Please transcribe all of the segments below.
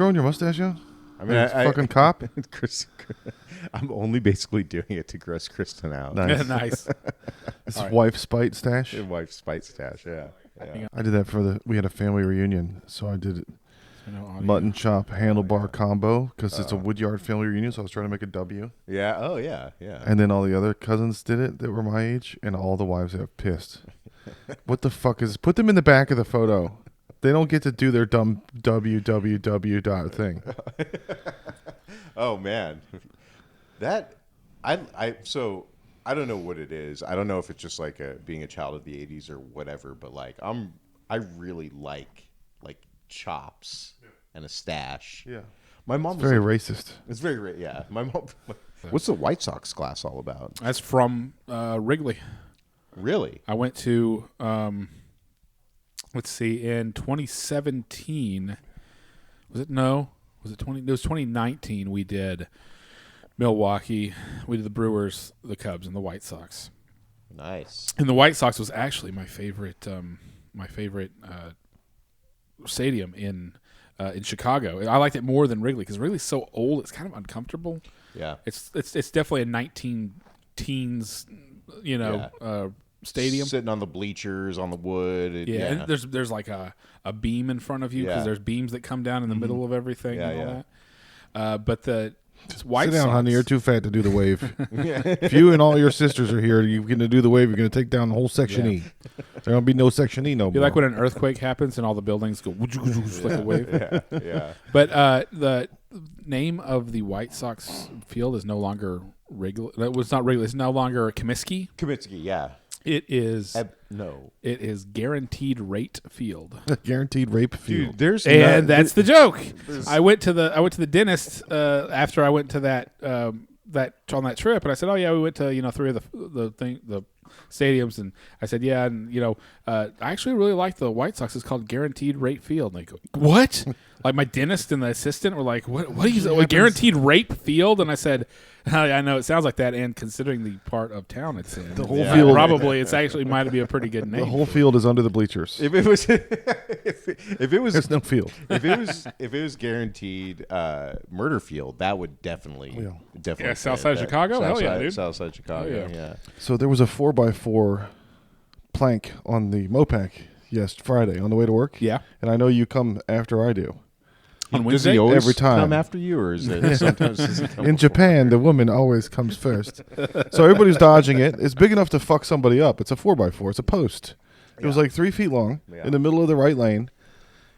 growing your mustache out? I mean, fucking cop. Chris, I'm only basically doing it to gross Kristen out. Nice. Nice. It's wife spite stash. His wife's spite stash. Yeah. I did that for we had a family reunion, so I did mutton chop handlebar combo because it's a Woodyard family reunion. So I was trying to make a W. Yeah. Oh yeah. Yeah. And then all the other cousins did it that were my age, and all the wives got pissed. What the fuck is? Put them in the back of the photo. They don't get to do their dumb www thing. Oh man, that so I don't know what it is. I don't know if it's just like being a child of the '80s or whatever. But like I really like chops and a stash. Yeah, my mom it's was very like, racist. It's very yeah. My mom. What's the White Sox glass all about? That's from Wrigley. Really? I went to, let's see, in 2017. Was it 2019 we did Milwaukee. We did the Brewers, the Cubs, and the White Sox. Nice. And the White Sox was actually my favorite stadium in Chicago. I liked it more than Wrigley because Wrigley's so old; it's kind of uncomfortable. Yeah. It's definitely a 19 teens, stadium. Sitting on the bleachers on the wood. And there's like a beam in front of you because there's beams that come down in the middle of everything and all that. But the White Sit down, Sox, honey. You're too fat to do the wave. If you and all your sisters are here, you're going to do the wave. You're going to take down the whole Section E. There won't be no Section E no be more. like when an earthquake happens and all the buildings go just like a wave. Yeah. But the name of the White Sox field is no longer Wrigley. It was not Wrigley. It's no longer Comiskey. Comiskey, yeah. It is no. It is Guaranteed Rate Field. Guaranteed rape field. Dude, that's the joke. I went to the dentist after I went to that on that trip, and I said, "Oh yeah, we went to 3 of the stadiums," and I said, "Yeah, and I actually really like the White Sox. It's called Guaranteed Rate Field." And they go, "What?" Like my dentist and the assistant were like, "What is it? Like Guaranteed Rate Field?" And I said, I know it sounds like that, and considering the part of town it's in, The whole field. probably it's actually might be a pretty good name. The whole field is under the bleachers. If it was, if it was, There's no field. if it was guaranteed murder field, that would definitely. Yeah, Southside Chicago? Hell yeah, dude. Southside Chicago. Hell Yeah. So there was a 4x4 plank on the Mopac Friday on the way to work. Yeah. And I know you come after I do. On Does Wednesday, he always Every time. come after you, or is it sometimes? Does he come In before? Japan, the woman always comes first. So everybody's dodging it. It's big enough to fuck somebody up. It's a 4x4. It's a post. It was like 3 feet long in the middle of the right lane.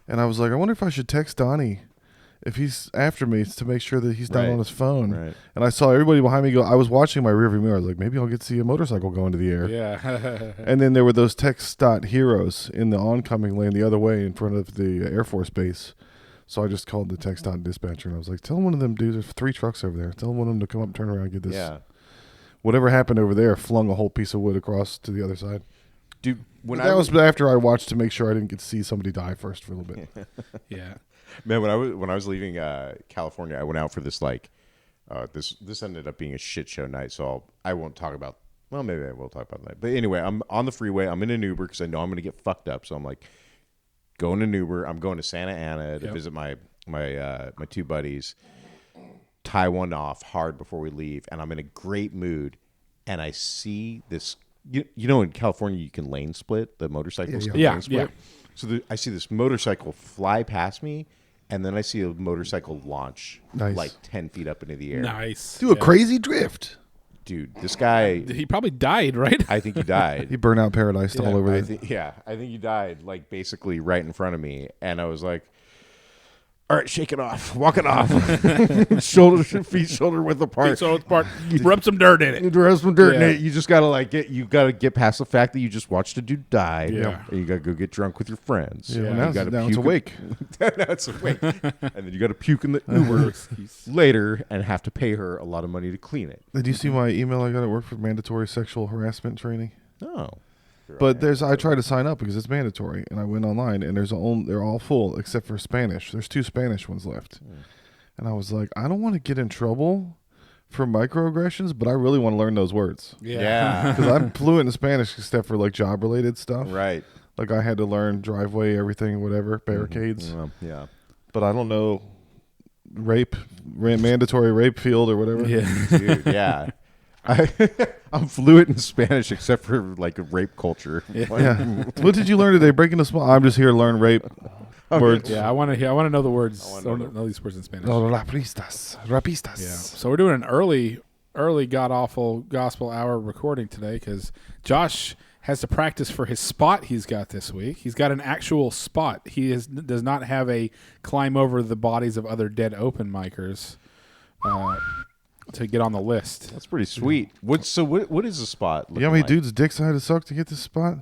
And I was like, I wonder if I should text Donnie if he's after me to make sure that he's not Right. on his phone. Right. And I saw everybody behind me go. I was watching my rearview mirror. I was like, maybe I'll get to see a motorcycle go into the air. Yeah. And then there were those text heroes in the oncoming lane the other way in front of the Air Force base. So I just called the text dispatcher and I was like, tell one of them dudes, there's 3 trucks over there. Tell one of them to come up, turn around, and get this. Yeah. Whatever happened over there flung a whole piece of wood across to the other side. Dude, That was after I watched to make sure I didn't get to see somebody die first for a little bit. Yeah. Man, when I was leaving California, I went out for this this ended up being a shit show night. So I won't talk about. Well, maybe I will talk about that. But anyway, I'm on the freeway. I'm in an Uber because I know I'm going to get fucked up. So I'm like, going to an Uber. I'm going to Santa Ana to visit my 2 buddies. Tie one off hard before we leave, and I'm in a great mood. And I see this. You know, in California, you can lane split. The motorcycles can lane split. So I see this motorcycle fly past me, and then I see a motorcycle launch like 10 feet up into the air. Nice. Do a crazy drift. Dude, this guy, He probably died, right? I think he died. He burned out paradise all over I there. think he died like basically right in front of me, and I was like, all right, shake it off, walk it off, feet shoulder width apart. So it's part. Rub some dirt in it. You have some dirt in Yeah. it. You just gotta get past the fact that you just watched a dude die. Yeah. And you gotta go get drunk with your friends. Yeah, And now you it's, gotta now it's puke awake. now it's awake. And then you gotta puke in the Uber later and have to pay her a lot of money to clean it. Did you see my email I got at work for mandatory sexual harassment training? Oh. But I tried to sign up because it's mandatory, and I went online, and they're all full except for Spanish. There's 2 Spanish ones left, and I was like, I don't want to get in trouble for microaggressions, but I really want to learn those words Yeah. because I'm fluent in Spanish except for like job related stuff. Right. Like I had to learn driveway, everything, whatever, barricades. Yeah. But I don't know mandatory rape field or whatever. Yeah. Dude, yeah. I'm fluent in Spanish except for like rape culture. Like, Yeah. What did you learn today? Breaking the small. I'm just here to learn rape words. Yeah, I want to know the words. I wanna want to know these words in Spanish. Rapistas. Yeah. So we're doing an early god awful gospel hour recording today because Josh has to practice for his spot he's got this week. He's got an actual spot. He does not have a climb over the bodies of other dead open micers to get on the list. That's pretty sweet. What is a spot? You know how many dudes' dicks I had to suck to get this spot?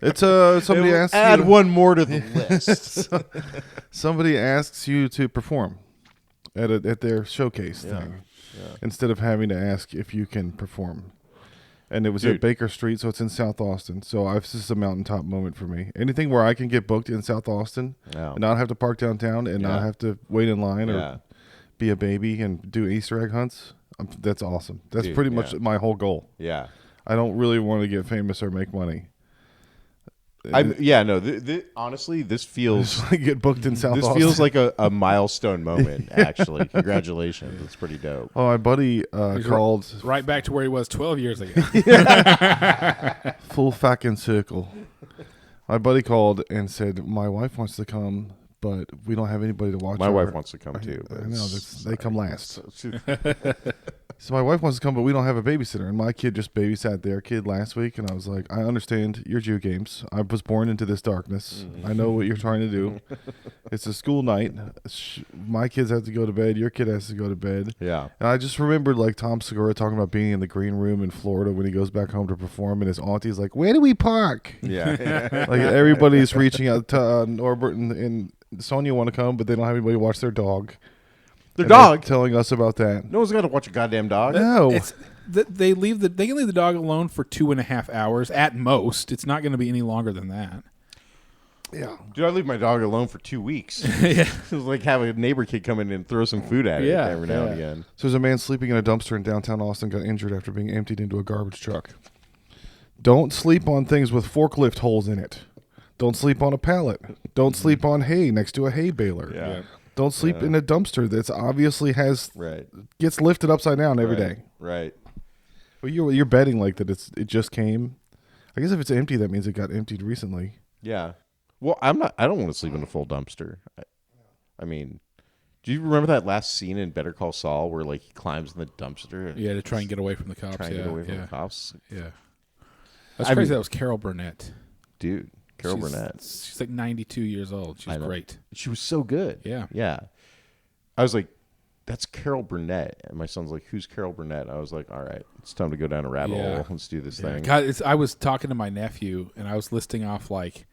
It's somebody asks Add you, one more to the list. somebody asks you to perform at their showcase thing instead of having to ask if you can perform. And it was Dude. at Baker Street, so it's in South Austin. So this is a mountaintop moment for me. Anything where I can get booked in South Austin and not have to park downtown and not have to wait in line or be a baby and do Easter egg hunts, that's awesome. That's Dude, pretty much my whole goal. Yeah. I don't really want to get famous or make money. Honestly, this feels Just get booked in South this Austin. feels like a milestone moment. Actually, congratulations. It's pretty dope. Oh, my buddy called Right back to where he was 12 years ago. full fucking circle. My buddy called and said, my wife wants to come, but we don't have anybody to watch My her." wife wants to come too. I But know, they come last. it's- So my wife wants to come, but we don't have a babysitter. And my kid just babysat their kid last week. And I was like, I understand your Jew games. I was born into this darkness. I know what you're trying to do. It's a school night. My kids have to go to bed. Your kid has to go to bed. Yeah. And I just remembered like Tom Segura talking about being in the green room in Florida when he goes back home to perform. And his auntie's like, where do we park? Yeah. Like everybody's reaching out to Norbert and Sonia want to come, but they don't have anybody to watch their dog. Their And they're dog. telling us about that. No one's got to watch a goddamn dog. No. They can leave the dog alone for 2.5 hours at most. It's not going to be any longer than that. Yeah. Dude, I leave my dog alone for 2 weeks. Yeah. It's like have a neighbor kid come in and throw some food at it Yeah, every now and yeah. again. So there's a man sleeping in a dumpster in downtown Austin got injured after being emptied into a garbage truck. Don't sleep on things with forklift holes in it. Don't sleep on a pallet. Don't sleep on hay next to a hay baler. Yeah. Don't sleep in a dumpster that's obviously Right. gets lifted upside down every day. Right. Well, you're betting like that it just came. I guess if it's empty, that means it got emptied recently. Yeah. Well, I don't want to sleep in a full dumpster. I mean, do you remember that last scene in Better Call Saul where like he climbs in the dumpster and Yeah, to try and get away from the cops. trying to get away from the cops? Yeah. That's I crazy. mean- That was Carol Burnett. Dude, Carol She's- Burnett. She's like 92 years old. She's I know. great. She was so good. Yeah. Yeah. I was like, that's Carol Burnett. And my son's like, who's Carol Burnett? I was like, all right, it's time to go down a rabbit Yeah. hole. Let's do this Yeah. thing. God, I was talking to my nephew and I was listing off like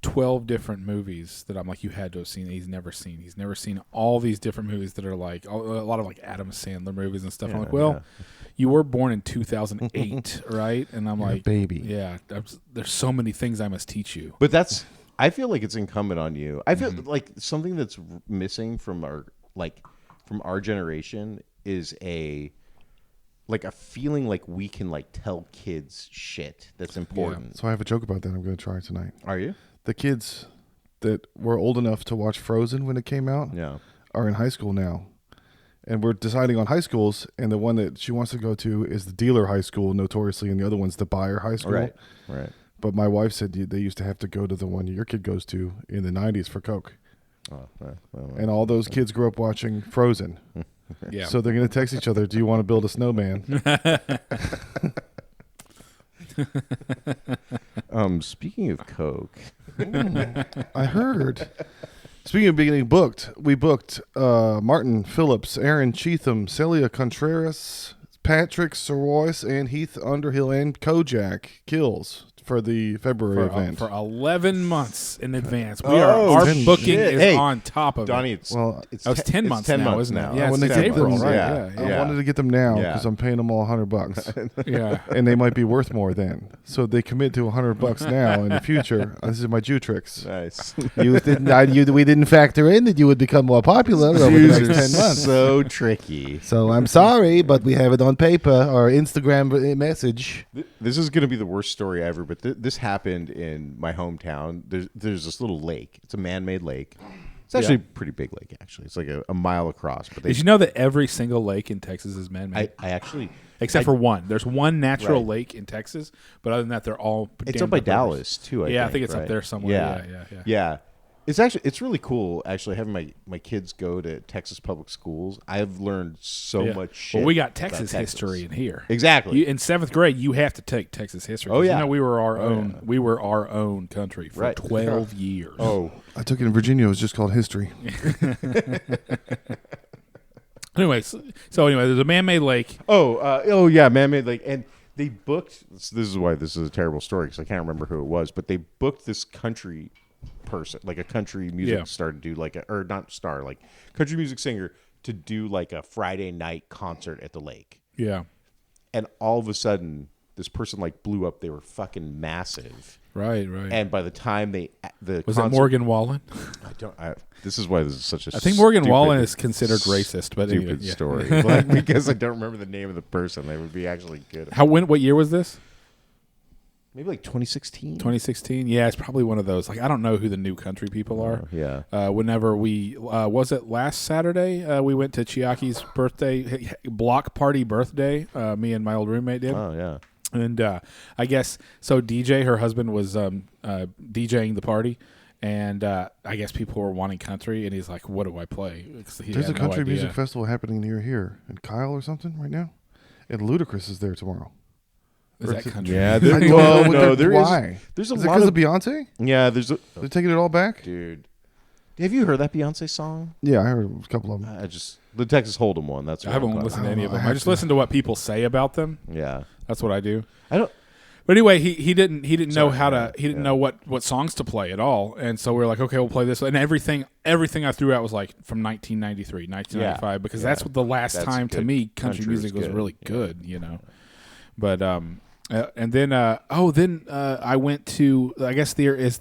12 different movies that I'm like, you had to have seen. He's never seen. He's never seen all these different movies that are like a lot of like Adam Sandler movies and stuff. I'm like, well, you were born in 2008, right? And I'm You're a like, baby. yeah, there's so many things I must teach you. But I feel like it's incumbent on you. I feel Mm-hmm. like something that's missing from our generation is a feeling like we can like tell kids shit that's important. So I have a joke about that I'm going to try tonight. Are you? The kids that were old enough to watch Frozen when it came out Yeah. are in high school now. And we're deciding on high schools, and the one that she wants to go to is the dealer high school, notoriously, and the other one's the buyer high school. Right. Right. But my wife said they used to have to go to the one your kid goes to in the 90s for Coke. Oh, well, And all those kids grew up watching Frozen. Yeah. So they're going to text each other, do you want to build a snowman? Speaking of Coke, I heard. Speaking of being booked, we booked Martin Phillips, Aaron Cheatham, Celia Contreras, Patrick Sorois, and Heath Underhill, and Kojak Kills for the February event. For 11 months in advance. Oh, Our 10 booking shit. is Hey, on top of Donnie, it. it's Well, it's That was 10 it's months 10 now, months isn't it? now. Yeah, I it's wanted to get April, them, right? Yeah. I wanted to get them now Yeah. because I'm paying them all $100, Yeah. and they might be worth more then. So they commit to $100 now in the future. This is my Jew tricks. Nice. We didn't factor in that you would become more popular over the next 10 months. So tricky. So I'm sorry, but we have it on paper or Instagram message. This is going to be the worst story ever, but this happened in my hometown. There's this little lake. It's a man-made lake, It's actually a pretty big lake. Actually, it's like a mile across. But Did you know that every single lake in Texas is man-made? I actually, Except for one. There's one natural Right. lake in Texas, but other than that, they're all it's damn up by rivers. Dallas too. I think it's right? up there somewhere. Yeah. Yeah. It's really cool actually having my kids go to Texas public schools. I've learned so Yeah. much shit. Well, we got about Texas history in here. Exactly. In 7th grade, you have to take Texas history. 'cause Oh, yeah. You know, we were our Oh, own. yeah. We were our own country for Right. 12 years. Oh, I took it in Virginia. It was just called history. Anyway, so anyway, there's a man-made lake. oh yeah, man-made lake, and they booked. This is why this is a terrible story because I can't remember who it was, but they booked this country person, like a country music star, to do like like country music singer to do like a Friday night concert at the lake. Yeah. And all of a sudden, this person like blew up. They were fucking massive. Right. And by the time Was it Morgan Wallen? This is why this is such a. I think Morgan stupid- Wallen is considered racist, but stupid anyway, yeah. story. Like, because I don't remember the name of the person. They would be actually good. What year was this? Maybe like 2016. 2016. Yeah, it's probably one of those. Like, I don't know who the new country people are. Yeah. Whenever we was it last Saturday, we went to Chiaki's birthday block party birthday. Me and my old roommate did. Oh yeah. And I guess so. DJ, her husband, was DJing the party, and I guess people were wanting country, and he's like, "What do I play?" 'Cause he There's had a no country idea. music festival happening near here in Kyle or something right now, and Ludacris is there tomorrow. Is that country? Yeah. I don't know what why. There's a Is it lot because of of Beyonce? yeah. There's a They're taking it all back. dude. Have you heard that Beyonce song? Yeah, I heard a couple of them. The Texas Hold'em one. That's what I haven't I'm listened to I any don't of know. them. I I have just to. listen to what people say about them. Yeah. That's what I do. I don't. But anyway, he didn't know how to. He didn't yeah. know what songs to play at all, and so we were like, okay, we'll play this. And everything I threw out was like from 1993, 1995, because that's what the last That's time to good. me country Country was music was good. really good, you know. But and then I went to. I guess there is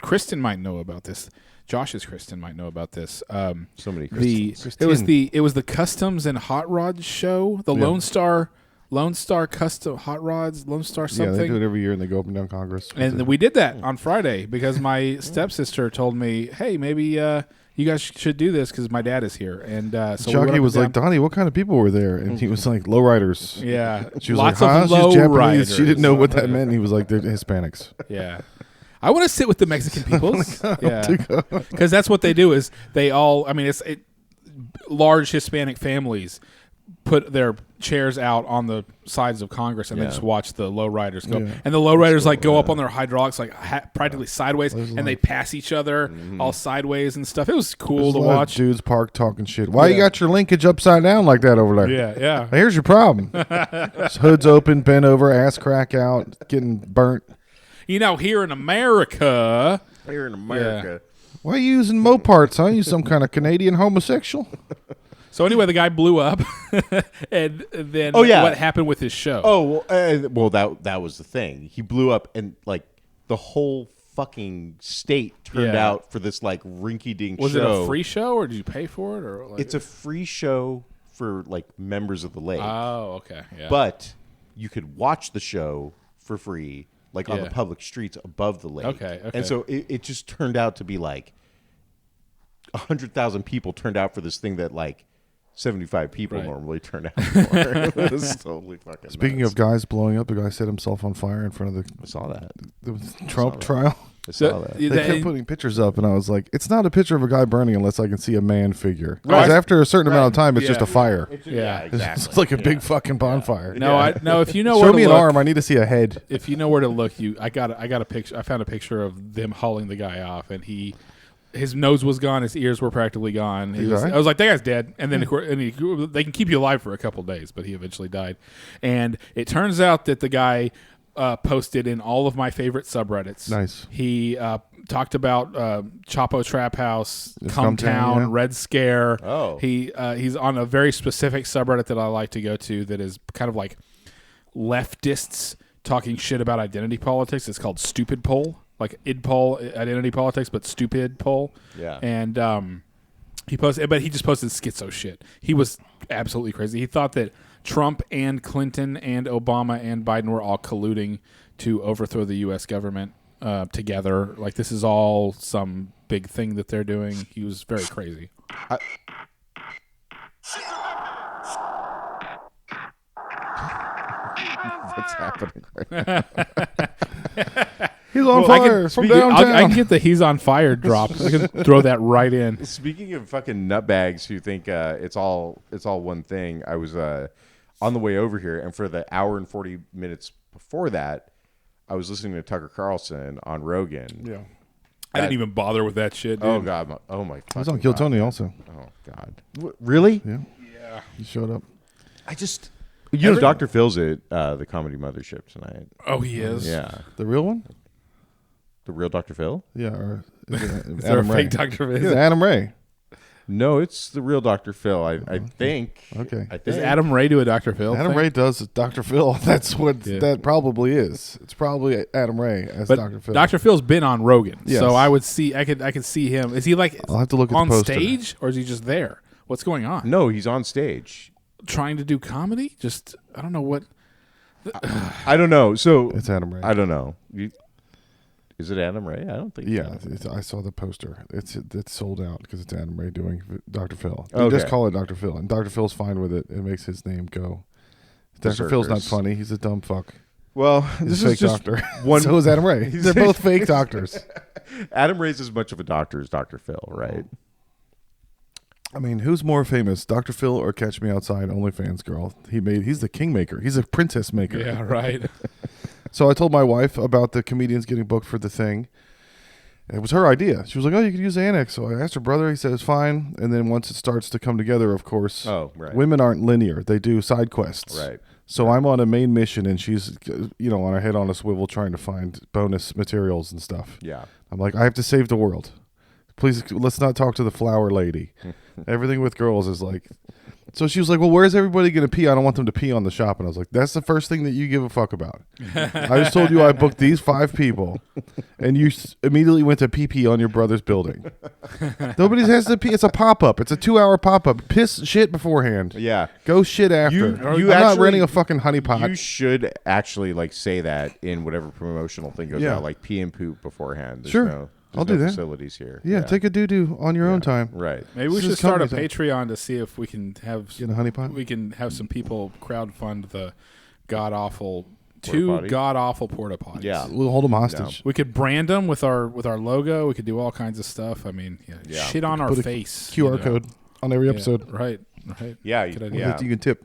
Kristen might know about this. Josh's Kristen might know about this. So many. It was the Customs and Hot Rods show, the Lone Star Custom Hot Rods, Lone Star Yeah, they do something. it every year, and they go up and down Congress. And we did that on Friday because my stepsister told me, "Hey, maybe you guys should do this because my dad is here." And so we went Jockey up was and like, down. "Donnie, what kind of people were there?" And he was like, "Lowriders." "Yeah, She was lots like, "Huh?" of She's low Japanese. riders." She didn't know what that meant. And he was like, "They're Hispanics." Yeah. I want to sit with the Mexican peoples. Yeah. Because that's what they do is they all, I mean, large Hispanic families put their chairs out on the sides of Congress and they just watch the lowriders go. Yeah. And the lowriders like go up on their hydraulics like practically sideways There's and they pass each other all sideways and stuff. It was cool There's to a lot of watch. dudes parked talking shit. Why you Yeah. got your linkage upside down like that over there? Yeah, yeah. Here's your problem. Hood's open, bent over, ass crack out, getting burnt. You know, here in America, Here in America. Why are you using Moparts, huh? You some kind of Canadian homosexual? so anyway, the guy blew up, and then Oh, yeah. what happened with his show? Oh well, that was the thing. He blew up, and like the whole fucking state turned Yeah. out for this like rinky-dink was show. it a free show or did you pay for it or? Like, It's a free show for like members of the lake, oh, okay, yeah. but you could watch the show for free, like on Yeah. the public streets above the lake. Okay. And so it just turned out to be like 100,000 people turned out for this thing that like 75 people Right. normally turn out for. It was totally fucking. Speaking nuts. of guys blowing up, the guy set himself on fire in front of I saw that. the Trump trial. I saw that. They kept putting pictures up, and I was like, it's not a picture of a guy burning unless I can see a man figure. Because Right. after a certain amount of time, it's just Yeah. a fire. Yeah, exactly. It's like a big fucking bonfire. No, if you know where Show to me an look, arm. I need to see a head. if you know where to look, I got a picture. I found a picture of them hauling the guy off, and his nose was gone, his ears were practically gone. He's all right? I was like, that guy's dead. And then they can keep you alive for a couple days, but he eventually died. And it turns out that the guy posted in all of my favorite subreddits. Nice. He talked about Chapo Trap House, Scumtown, Cumtown, yeah. Red Scare. Oh. He's on a very specific subreddit that I like to go to that is kind of like leftists talking shit about identity politics. It's called Stupid Poll, like idpol identity politics, but Stupid Poll. Yeah. And he just posted schizo shit. He was absolutely crazy. He thought that Trump and Clinton and Obama and Biden were all colluding to overthrow the U.S. government. together. Like this is all some big thing that they're doing. He was very crazy. What's happening right now? He's on I fire can, from speaking- downtown. I can get the "he's on fire" drop. I can throw that right in. Speaking of fucking nutbags who think it's all one thing, I was on the way over here, and for the hour and 40 minutes before that, I was listening to Tucker Carlson on Rogan. yeah. I didn't even bother with that shit, dude. Oh god. Oh my. He was on fucking Kill God. Tony also. Oh god. Really? Yeah. Yeah. He showed up. I just. You know, Dr. Phil's at the Comedy Mothership tonight. Oh, he is. Yeah. The real one? The real Dr. Phil? Yeah. Or is it Is there a Adam Ray? fake Dr. Phil? Yeah, Adam Ray. No, it's the real Dr. Phil. I think. Okay. I think. Does Adam Ray do a Dr. Phil? Adam thing? Ray does Dr. Phil. That's what Yeah. that probably is. It's probably Adam Ray as But Dr. Phil. Dr. Phil's been on Rogan, Yes. so I would see. I could see him. Is he like I'll have to look at on the poster. stage, or is he just there? What's going on? No, he's on stage. Trying to do comedy? Just I don't know what. I don't know. So It's Adam Ray. I don't know. Is it Adam Ray? I don't think. Yeah, so. I saw the poster. It's sold out because it's Adam Ray doing Dr. Phil. They Okay. just call it Dr. Phil, and Dr. Phil's fine with it. It makes his name go. Dr. Phil's not Berserkers. funny. He's a dumb fuck. Well, He's this a is fake just doctor. one. So is Adam Ray. They're both fake doctors. Adam Ray's as much of a doctor as Dr. Phil, right? I mean, who's more famous, Dr. Phil or Catch Me Outside OnlyFans girl? He's the kingmaker. He's a princess maker. Yeah, right. So I told my wife about the comedians getting booked for the thing. It was her idea. She was like, "Oh, you could use Annex." So I asked her brother. He said it's fine. And then once it starts to come together, of course, Oh, right. women aren't linear. They do side quests. Right. So I'm on a main mission, and she's, on her head on a swivel trying to find bonus materials and stuff. Yeah. I'm like, I have to save the world. Please, let's not talk to the flower lady. Everything with girls is like. So she was like, well, where's everybody going to pee? I don't want them to pee on the shop. And I was like, that's the first thing that you give a fuck about. I just told you I booked these 5 people, and you immediately went to pee on your brother's building. Nobody has to pee. It's a pop-up. It's a 2-hour pop-up. Piss shit beforehand. Yeah. Go shit after. You I'm not actually- renting a fucking honeypot. You should actually say that in whatever promotional thing goes Yeah. out, like pee and poop beforehand. There's Sure. no, I'll there's do no that. Facilities here. Yeah, take a doo-doo on your own time. Right. Maybe we This should is start a company Patreon to see if we can have Get a honeypot? we can have some people crowdfund the god awful Porta potty? god awful porta potties. Yeah. We'll hold them hostage. We could brand them with our logo. We could do all kinds of stuff. I mean, Yeah. shit on our Put a face. QR you know? code on every Yeah, episode. Right. Yeah. Good You, idea. yeah. You can tip.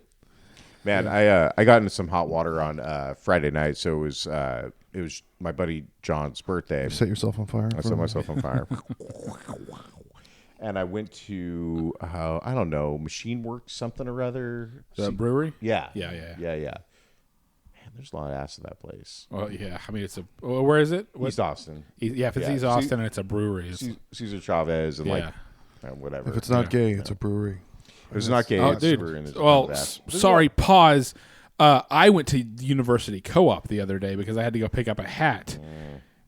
Man, I got into some hot water on Friday night, so it was my buddy John's birthday. Set yourself on fire. I set myself on fire. And I went to I don't know, Machine Works something or other. The brewery. Yeah. Yeah. Man, there's a lot of ass in that place. Well, yeah. I mean, it's a. Where is it? East Austin. Yeah, if it's Yeah. East Austin and it's a brewery. It's, Cesar Chavez and yeah. whatever. If it's not Yeah. gay, it's a brewery. It was not gay. Oh, it's dude. brewery and it's Well, bad. sorry. Pause. I went to University Co-op the other day because I had to go pick up a hat,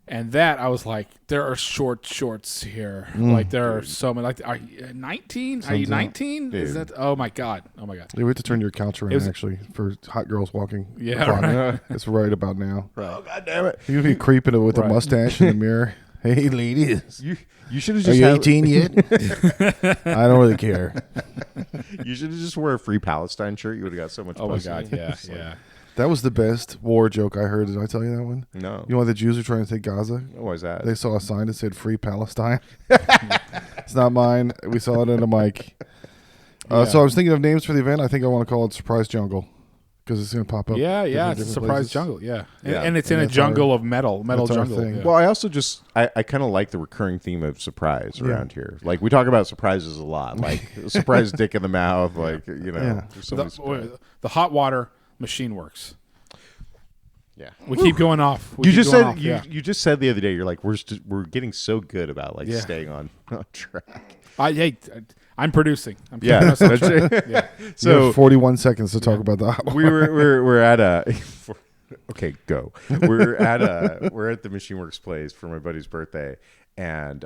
and that I was like, there are shorts here. Like there are so many. Like, are you 19? Are you Sounds out. 19? Is Dude. that? Oh my god. Oh my god. Yeah, we have to turn your couch around, was- actually, for hot girls walking. Yeah, Clock. right. It's right about now. Oh god damn it! You're going to be creeping with a Right. mustache in the mirror. Hey, ladies. You should have Are just you 18 yet? I don't really care. you should have just wore a Free Palestine shirt. You would have got so much. Oh my pussy. god. Yeah. It's like, Yeah. That was the best war joke I heard. Did I tell you that one? No. You know why the Jews are trying to take Gaza? What was that? They saw a sign that said "Free Palestine." It's not mine. We saw it in a mic. So I was thinking of names for the event. I think I want to call it Surprise Jungle because it's going to pop up. Yeah. It's a different surprise places. jungle. Yeah. Yeah. And it's And in a that's jungle of metal that's our jungle. thing. Yeah. Well, I also just I kind of like the recurring theme of surprise around here. Like we talk about surprises a lot, like surprise dick in the mouth, like Yeah. there's so many surprises. the hot water machine works. Yeah. We keep going off. We You keep just going said off, you, yeah. you just said the other day you're like we're getting so good about like Yeah. staying on track. I'm producing. I'm keeping Yeah, us on that's track. it. Yeah. You So have 41 seconds to talk about the hot we we're at a okay go we're at the Machine Works place for my buddy's birthday, and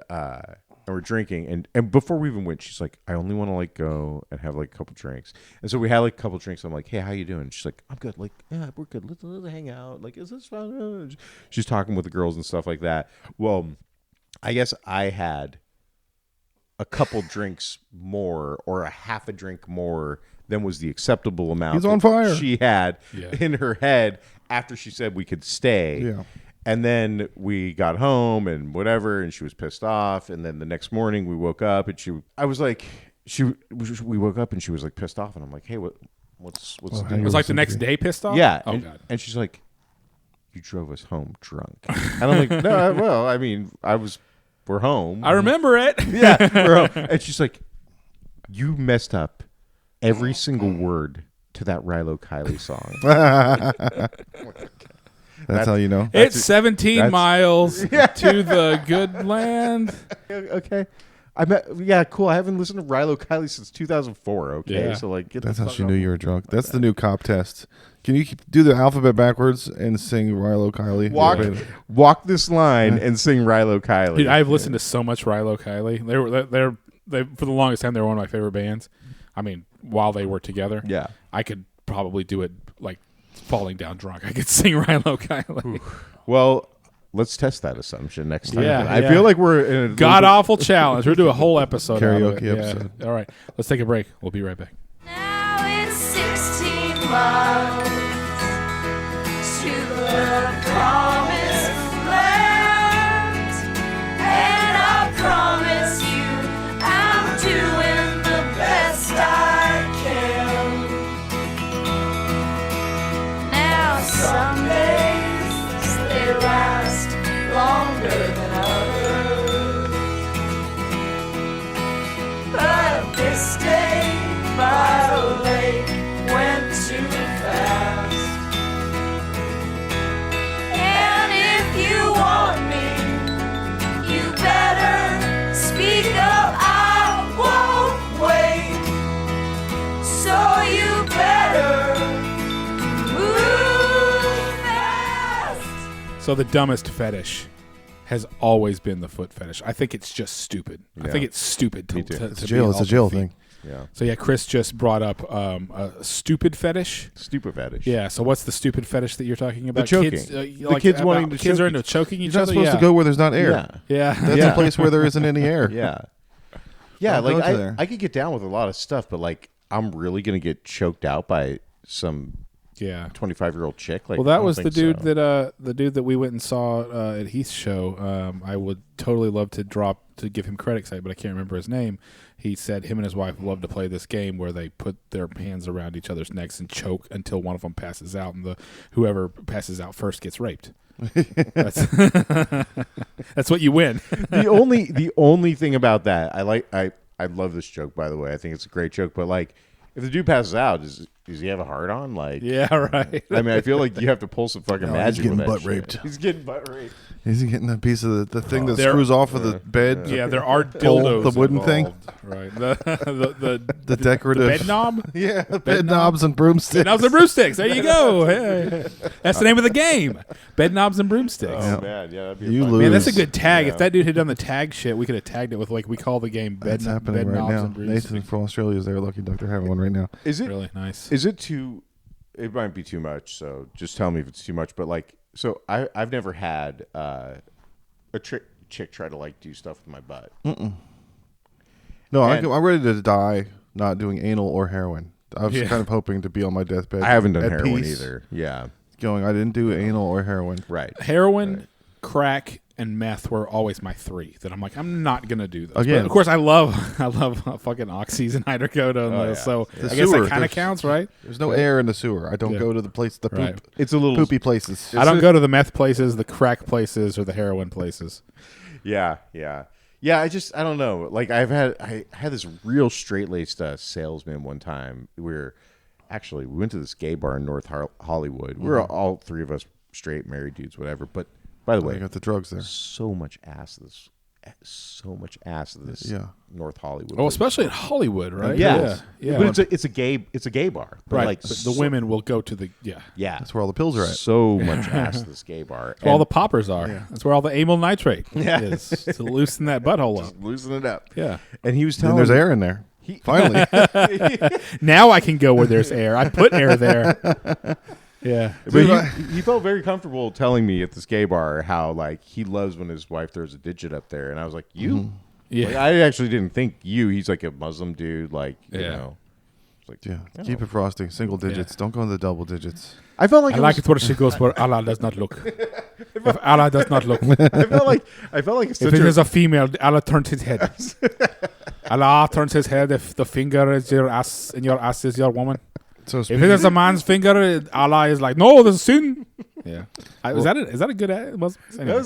we're drinking, and before we even went, she's like, I only want to like go and have like a couple drinks. And so we had like a couple drinks. I'm like, hey, how you doing? She's like, I'm good. Like, yeah, we're good. Let's hang out. Like, is this fun? She's talking with the girls and stuff like that. Well, I guess I had a couple drinks more, or a half a drink more than was the acceptable amount. He's on fire. She had in her head after she said we could stay. Yeah. And then we got home and whatever, and she was pissed off. And then the next morning we woke up, and we woke up and she was like pissed off, and I'm like, hey, what's the It deal? was like the next day pissed off. Yeah. Oh and, God. and she's like, you drove us home drunk. And I'm like, no, well, I mean, we're home. I remember it. Yeah, we're home. And she's like, you messed up every single word to that Rilo Kiley song. That's how you know. It's 17 miles to the good land. Okay. Cool. I haven't listened to Rilo Kiley since 2004. Okay. Yeah. So like, That's how she knew you were drunk. That's the new cop test. Can you do the alphabet backwards and sing Rilo Kiley? Walk this line and sing Rilo Kiley. Dude, I've listened to so much Rilo Kiley. They for the longest time they were one of my favorite bands. I mean, while they were together, Yeah. I could probably do it like falling down drunk. I could sing Rilo Kiley. Well, let's test that assumption next time. Yeah, I yeah. feel like we're in a God awful challenge. We'll do a whole episode. out of Karaoke it. Yeah. episode. All right, let's take a break. We'll be right back. Now it's 16 miles to the promised land, and I promise you I'm doing the best I can. Now some days they last longer than others, but this day by the lake went too fast. And if you want me, you better speak up. I won't wait. So you better move fast. So the dumbest fetish has always been the foot fetish. I think it's just stupid. I Yeah. think it's stupid to, Me too. to, It's to a be jail. It's a all jail feet. thing. Yeah. So yeah, Chris just brought up a stupid fetish. Stupid fetish. Yeah. So what's the stupid fetish that you're talking about? choking. Kids, The kids wanting to kids choke are into choking each You're not other. supposed yeah. to go where there's not air. Yeah. Yeah. That's Yeah. a place where there isn't any air. Yeah. Yeah. Don't Like go to there. I could get down with a lot of stuff, but like I'm really gonna get choked out by some Yeah. 25-year-old chick. Like, Well, I that don't was the think dude so. that we went and saw at Heath's show. I would totally love to give him credit, but I can't remember his name. He said him and his wife love to play this game where they put their hands around each other's necks and choke until one of them passes out, and whoever passes out first gets raped. That's, that's what you win. the only thing about that, I love this joke, by the way. I think it's a great joke, but like if the dude passes out, does he have a hard on? Like, Yeah, right. I mean, I feel like you have to pull some fucking No, magic. he's getting with that butt shit. raped. He's getting butt raped. He's getting a piece of the thing that There- screws off of the bed. Yeah, there are Pole, dildos. the wooden thing. involved, right? The decorative bed knob. Yeah, bed knobs and broomsticks. Bed knobs and broomsticks. There you go. Hey. That's the name of the game. Bed knobs and broomsticks. Oh man, yeah, that'd be You fun. lose. Man, that's a good tag. Yeah. If that dude had done the tag shit, we could have tagged it with like we call the game bed, That's happening bed right knobs now. and broomsticks. Nathan from Australia is there. Lucky Duck. They're having one right now. Is it Really nice. Is it too? It might be too much. So just tell me if it's too much. But like, so I've never had a chick try to like do stuff with my butt. No, And- I'm ready to die not doing anal or heroin. I was Yeah. kind of hoping to be on my deathbed. I haven't done at heroin peace, either. Yeah, Going, I didn't do anal or heroin. right. Heroin, crack, and meth were always my three. That I'm like, I'm not gonna do those. Again. But of course, I love fucking oxys and hydrocodone. Oh, yeah. So The I guess sewer, that kind of there's- counts, right? There's no air in the sewer. I don't Yeah. go to the place, the poop, Right. It's a little poopy places. I don't go to the meth places, the crack places, or the heroin places. Yeah. I don't know. Like I had this real straight laced salesman one time. We went to this gay bar in North Hollywood. We were all three of us straight married dudes, whatever. But by the I way, got the drugs there. so much ass this so much ass at this Yeah. North Hollywood. Oh, place. especially in Hollywood, right? Yeah. yeah. But it's a gay bar. But right. Like But the women will go to the Yeah. That's where all the pills are at. So much ass at this gay bar. That's where all the poppers are. That's where all the amyl nitrate is to loosen that butthole up. loosen it up. Yeah. And he was And telling there's me, air in there. Finally. Now I can go where there's air. I put air there. Yeah. But he felt very comfortable telling me at this gay bar how like he loves when his wife throws a digit up there, and I was like, you? Yeah. Like, I actually didn't think you. He's like a Muslim dude, like you Yeah. know. It's like, Yeah. Keep it frosty. Single digits. Don't go in the double digits. I felt like I like it where she goes where Allah does not look. If Allah does not look. I felt like it's If such it is a female, Allah turns his head. Allah turns his head if the finger is your ass and your ass is your woman. So If it is a man's finger, Allah is like, no, this is sin. Yeah. Is that a good anyway.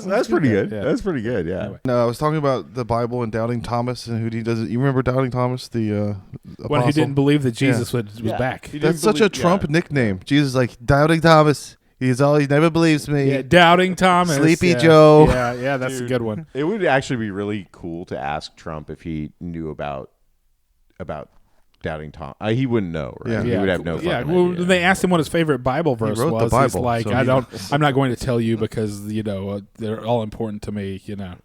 that's pretty good. Yeah. That's pretty good. Yeah. Anyway. No, I was talking about the Bible and doubting Thomas and who he does it. You remember doubting Thomas, the One who apostle? didn't believe that Jesus was Yeah. back. He didn't That's such a believe- Trump nickname. Jesus is like doubting Thomas. He never believes me. Yeah, doubting Thomas. Sleepy yeah. Joe. Yeah, that's a Dude. good one. It would actually be really cool to ask Trump if he knew about doubting Tom. He wouldn't know, right? Yeah. He would have no. Yeah, fucking well, idea. they asked him what his favorite Bible verse wrote the was. He's Bible, like, so I'm not going to tell you because they're all important to me. Yeah.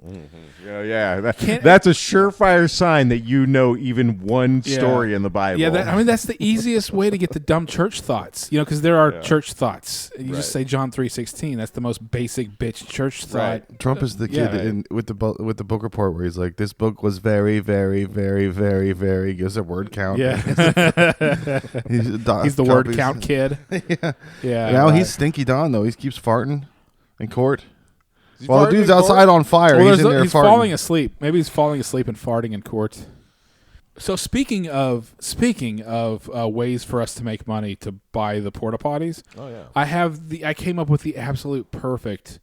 Can't- That's a surefire sign that you know even one story in the Bible. Yeah, that's the easiest way to get the dumb church thoughts. Because there are church thoughts. You just say John 3:16. That's the most basic bitch church thought. Right. Trump is the kid with the book report where he's like, this book was very, very, very, very, very. Gives a word count. Yeah, he's he's the word count kid. Yeah. Now right. he's Stinky Don though. He keeps farting in court. He's While the farting dude's in outside court? on fire, Well, he's in there he's farting. falling asleep. Maybe he's falling asleep and farting in court. So speaking of ways for us to make money to buy the porta potties, I came up with the absolute perfect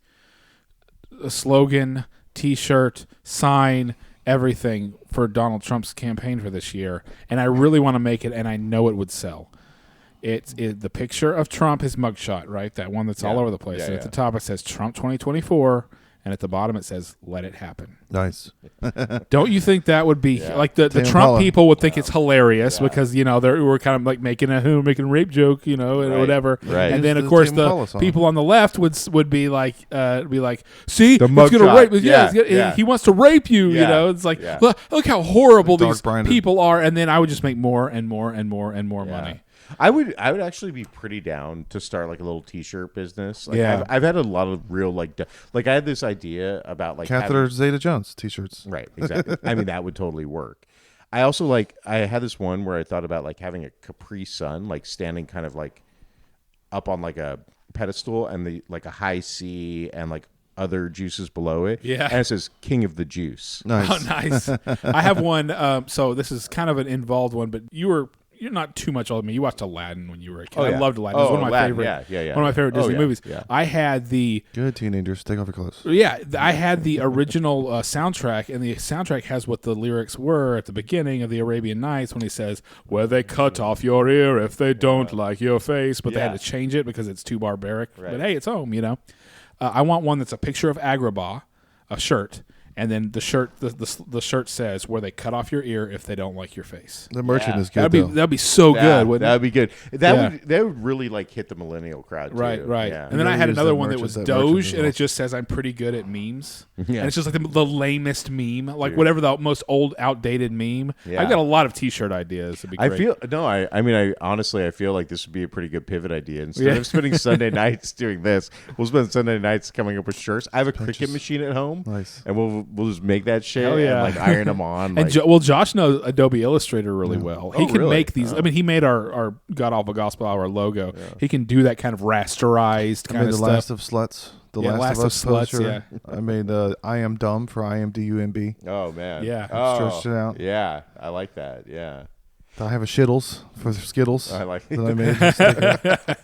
slogan, T-shirt, sign, everything for Donald Trump's campaign for this year, and I really want to make it, and I know it would sell. It's the picture of Trump, his mugshot, right? That one that's all over the place. Yeah, and yeah. at the top it says Trump 2024, and at the bottom it says "Let it happen." Nice. Don't you think that would be like the Tame Trump Impala. people would think it's hilarious because we're kind of like making a rape joke, and Right, whatever. right. And then Use of the course Tame the Impala song. people on the left would be like, see, The he's gonna mugshot. rape. Yeah, Yeah, he wants to rape you. Yeah, It's like yeah. look how horrible these Dark-branded. people are, and then I would just make more and more and more and more money. I would actually be pretty down to start like a little T-shirt business. Like, Yeah. I've had a lot of real like I had this idea about like Catheter Zeta Jones t-shirts. Right, exactly. I mean, that would totally work. I also I had this one where I thought about like having a Capri Sun, like standing kind of like up on like a pedestal and the like a high C and like other juices below it. Yeah. And it says King of the Juice. Nice. Oh, nice. I have one. So this is kind of an involved one, but you're not too much older than me. You watched Aladdin when you were a kid. Oh, yeah. I loved Aladdin. It was one of my Aladdin. favorite. Yeah. One of my favorite Oh, Disney yeah, movies. yeah. I had the Good teenagers, take off your clothes. I had the original soundtrack, and the soundtrack has what the lyrics were at the beginning of the Arabian Nights when he says, "Where they cut off your ear if they don't like your face," but they had Yeah. to change it because it's too barbaric. Right. But hey, it's home, I want one that's a picture of Agrabah, a shirt. And then the shirt says where they cut off your ear if they don't like your face. The merchant Yeah. is good though. That'd be so good. Wouldn't it? That'd be good. Yeah. That would really like hit the millennial crowd too. Right. Yeah. And then You I had gotta use another that one that merchant- was that merchant Doge, as and well. it just says I'm pretty good at memes. Yeah. And it's just like the lamest meme, like whatever the most old, outdated meme. Yeah. I've got a lot of T-shirt ideas. It'd be great. I mean I honestly feel like this would be a pretty good pivot idea. Instead Yeah. of spending Sunday nights doing this, we'll spend Sunday nights coming up with shirts. I have a Cricut machine at home. Nice. And we'll just make that shit Hell yeah. and like iron them on. And Like, Josh knows Adobe Illustrator really well. He Oh, can really? make these. I mean, he made our God Awful Gospel Hour logo. He can do that kind of rasterized I kind made of the stuff. Last of Sluts. The Yeah, Last of Us Sluts, poster. yeah. I made I Am Dumb for IMDUMB. oh man. Yeah. Oh, Stretched it out. Yeah. I like that. Yeah. I have a Shittles for the Skittles I like that I made. a sticker.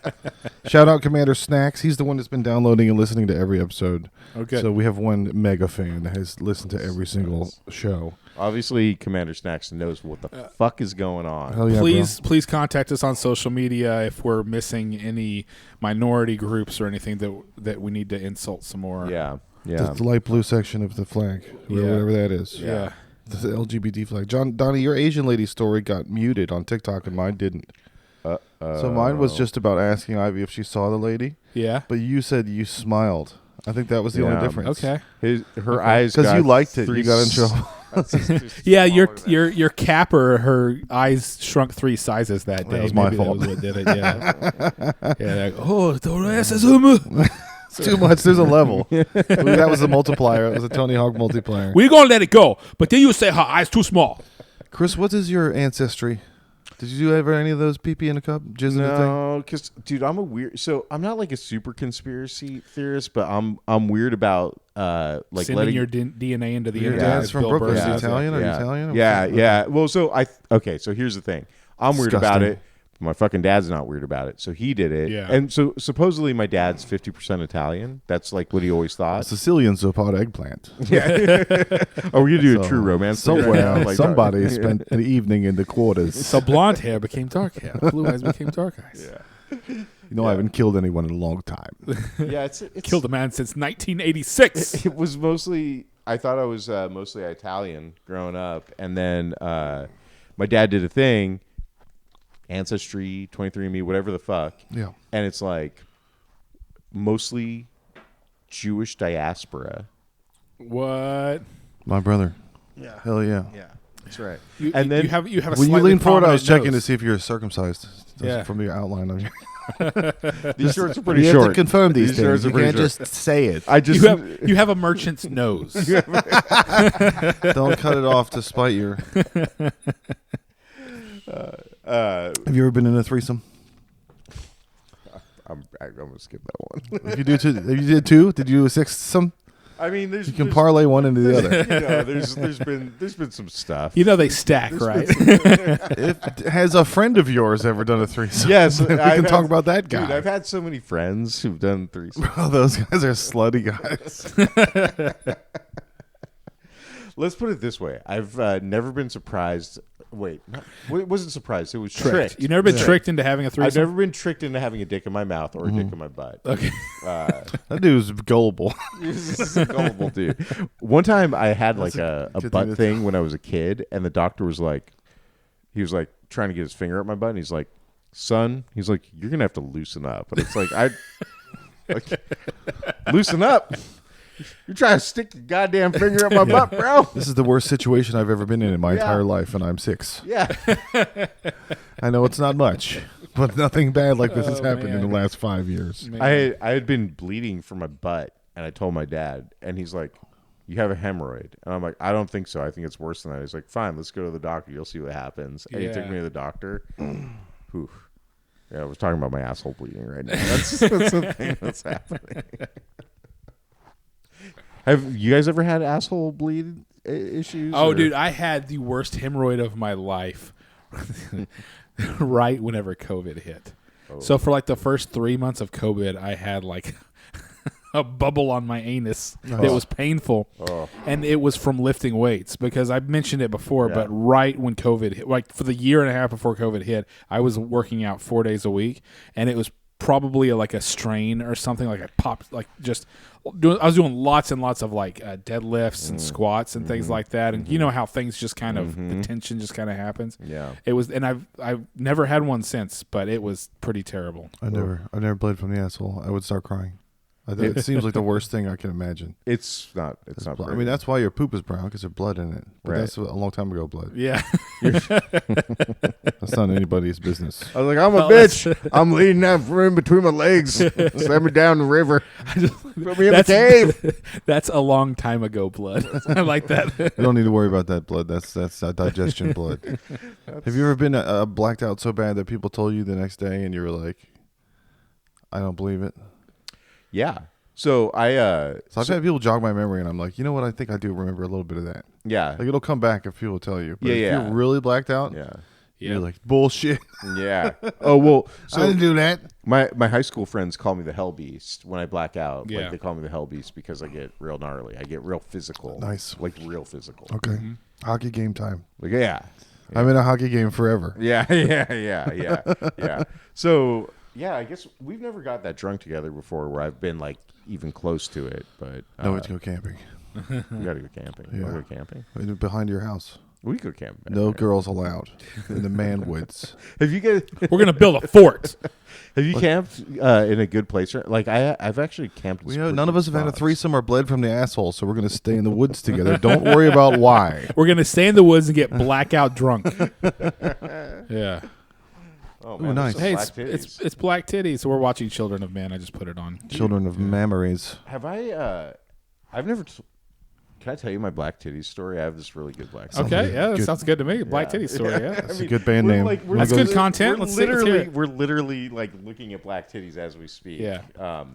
Shout out Commander Snacks. He's the one that's been downloading and listening to every episode. Okay. So we have one mega fan that has listened to every single show. Obviously, Commander Snacks knows what the fuck is going on. Hell yeah, please contact us on social media if we're missing any minority groups or anything that we need to insult some more. Yeah. Yeah. The light blue section of the flag, Yeah. whatever that is. Yeah. The LGBT flag. Donnie, your Asian lady story got muted on TikTok and mine didn't. So mine was just about asking Ivy if she saw the lady, Yeah. but you said you smiled. I think that was the only Yeah. difference. Okay. Her eyes Because got you liked it. three You got in trouble. Yeah, your capper, her eyes shrunk 3 sizes that day. That was my Maybe fault. That was what did it. Yeah. Yeah. Like, oh, the racism. It's too much. There's a level. That was a multiplier. It was a Tony Hawk multiplier. We're gonna let it go, but then you say her eyes too small. Chris, what is your ancestry? Did you do ever any of those pee in a cup? Jizz in a thing? No, because dude, I'm a weird. So I'm not like a super conspiracy theorist, but I'm weird about like Sending letting your DNA into the Your internet. dad's as from Bill Brooklyn. Burr Is he says it. Italian? Are you yeah. Italian? Yeah, Okay. yeah. Well, so so here's the thing. I'm weird about Disgusting. it. My fucking dad's not weird about it, so he did it. Yeah. And so supposedly my dad's 50% Italian. That's like what he always thought. Sicilian Zopod eggplant. Are we gonna do a So, true romance thing right Somewhere, now? Like, somebody spent an evening in the quarters. So blonde hair became dark hair. Blue eyes became dark eyes. Yeah. You know, I haven't killed anyone in a long time. Yeah, it's Killed a man since 1986. It was mostly. I thought I was mostly Italian growing up, and then my dad did a thing, Ancestry, 23andMe, whatever the fuck, Yeah. and it's like mostly Jewish diaspora. What? My brother. Yeah, Hell yeah. yeah, that's right. You, And then you have a When you slightly lean forward, I was prominent checking to nose. see if you're circumcised. Yeah. From your outline of your. these shorts are pretty You short. have to confirm these These shorts things. are You pretty can't short. just say it. I just You have a merchant's nose. Don't cut it off to spite your. Have you ever been in a threesome? I'm gonna skip that one. If you do two, if you did two, did you do a sixth-some? I mean, there's You can parlay one into the other. You know, there's been some stuff. You know they stack, right? Has a friend of yours ever done a threesome? Yes, we can talk about that guy. Dude, I've had so many friends who've done threesomes. Oh, those guys are slutty guys. Let's put it this way: I've never been surprised. Wait, it wasn't surprised. It was tricked. You've never been tricked into having a I've threesome? never been tricked into having a dick in my mouth or a dick in my butt. Okay. That dude's gullible. This is a gullible dude. One time I had like a good butt thing to thing when I was a kid, and the doctor was like, trying to get his finger up my butt, and he's like, son, he's like, you're gonna have to loosen up. And it's like, loosen up. You're trying to stick your goddamn finger up my butt, bro. This is the worst situation I've ever been in my Yeah. entire life, and I'm 6. Yeah. I know it's not much, but nothing bad like this has happened in the man. last 5 years. Man. I had been bleeding from my butt, and I told my dad, and he's like, you have a hemorrhoid. And I'm like, I don't think so. I think it's worse than that. He's like, fine, let's go to the doctor. You'll see what happens. And he took Yeah. me to the doctor. Whew. Yeah, I was talking about my asshole bleeding right now. That's the thing that's happening. Have you guys ever had asshole bleed issues? Oh, or- dude, I had the worst hemorrhoid of my life right whenever COVID hit. So for like the first 3 months of COVID, I had like a bubble on my anus that was painful. And it was from lifting weights because I mentioned it before, Yeah. but right when COVID hit, like for the year and a half before COVID hit, I was working out 4 days a week, and it was probably like a strain or something. Like I popped, like I was doing lots and lots of like deadlifts and squats and things like that. And you know how things just kind of, the tension just kind of happens. Yeah. It was, and I've never had one since, but it was pretty terrible. I never bled from the asshole. I would start crying. It seems like the worst thing I can imagine. It's not. It's not. Blood. I very- mean, that's why your poop is brown, because there's blood in it. But Right. that's a long time ago blood. Yeah. That's not anybody's business. I was like, I'm a Well, bitch. I'm leading that in between my legs. Send me down the river. Put me in the cave. That's a long time ago blood. I like that. You don't need to worry about that blood. That's digestion blood. Have you ever been blacked out so bad that people told you the next day and you were like, I don't believe it? Yeah. So So I've had people jog my memory and I'm like, you know what? I think I do remember a little bit of that. yeah. Like it'll come back if people tell you. But Yeah, if yeah. you're really blacked out, Yeah. you're like, bullshit. Yeah. Oh, well, I didn't so do that. my high school friends call me the Hell Beast when I black out. Yeah. Like they call me the Hell Beast because I get real gnarly. I get real physical. Nice. Like real physical. Okay. Hockey game time. Like, yeah. I'm in a hockey game forever. Yeah, yeah, yeah, yeah, yeah. So Yeah, I guess we've never got that drunk together before where I've been like even close to it, but No, let's go camping. we gotta go camping. You wanna go camping? Behind your house. We could go camping. No girls allowed in the man woods. Have you guys We're gonna build a fort. have you camped in a good place? Like I've actually camped. in some None of pretty us have had a spots. threesome or bled from the asshole, so we're going to stay in the woods together. Don't worry about why. We're gonna stay in the woods and get blackout drunk. Yeah. Oh, Ooh, nice. Hey, Black it's Black Titties. So we're watching Children of Men. I just put it on. Children of memories. Have I? I've never. Can I tell you my Black Titties story? I have this really good Black. Okay, yeah, that Good. sounds good to me. Black Titties story. Yeah. That's a good band name. That's good content. We're Let's hear literally, it. we're literally like looking at Black Titties as we speak. Yeah.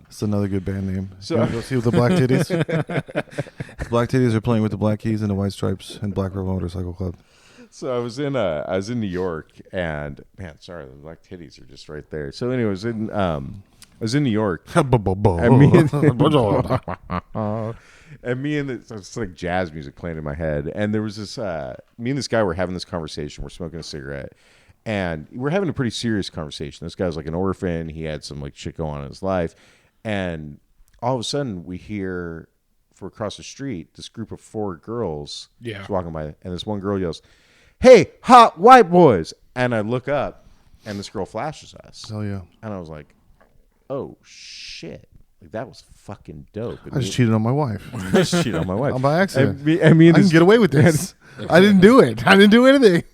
It's another good band name. So- You wanna go see with the Black Titties? Black Titties are playing with the Black Keys and the White Stripes and Black Road Motorcycle Club. So I was in New York, and man, sorry, the Black Titties are just right there. So anyways, I was in New York, and me and it's like jazz music playing in my head, and there was this me and this guy were having this conversation. We're smoking a cigarette, and we're having a pretty serious conversation. This guy was like an orphan. He had some like shit going on in his life, and all of a sudden we hear from across the street this group of 4 girls Yeah. just walking by, and this one girl yells, "Hey, hot white boys!" And I look up, and this girl flashes us, Hell yeah. and I was like, "Oh shit!" Like that was fucking dope. And I just cheated on my wife. I just cheated on my wife By accident. And me and I this can get away with this. I didn't do it. I didn't do anything.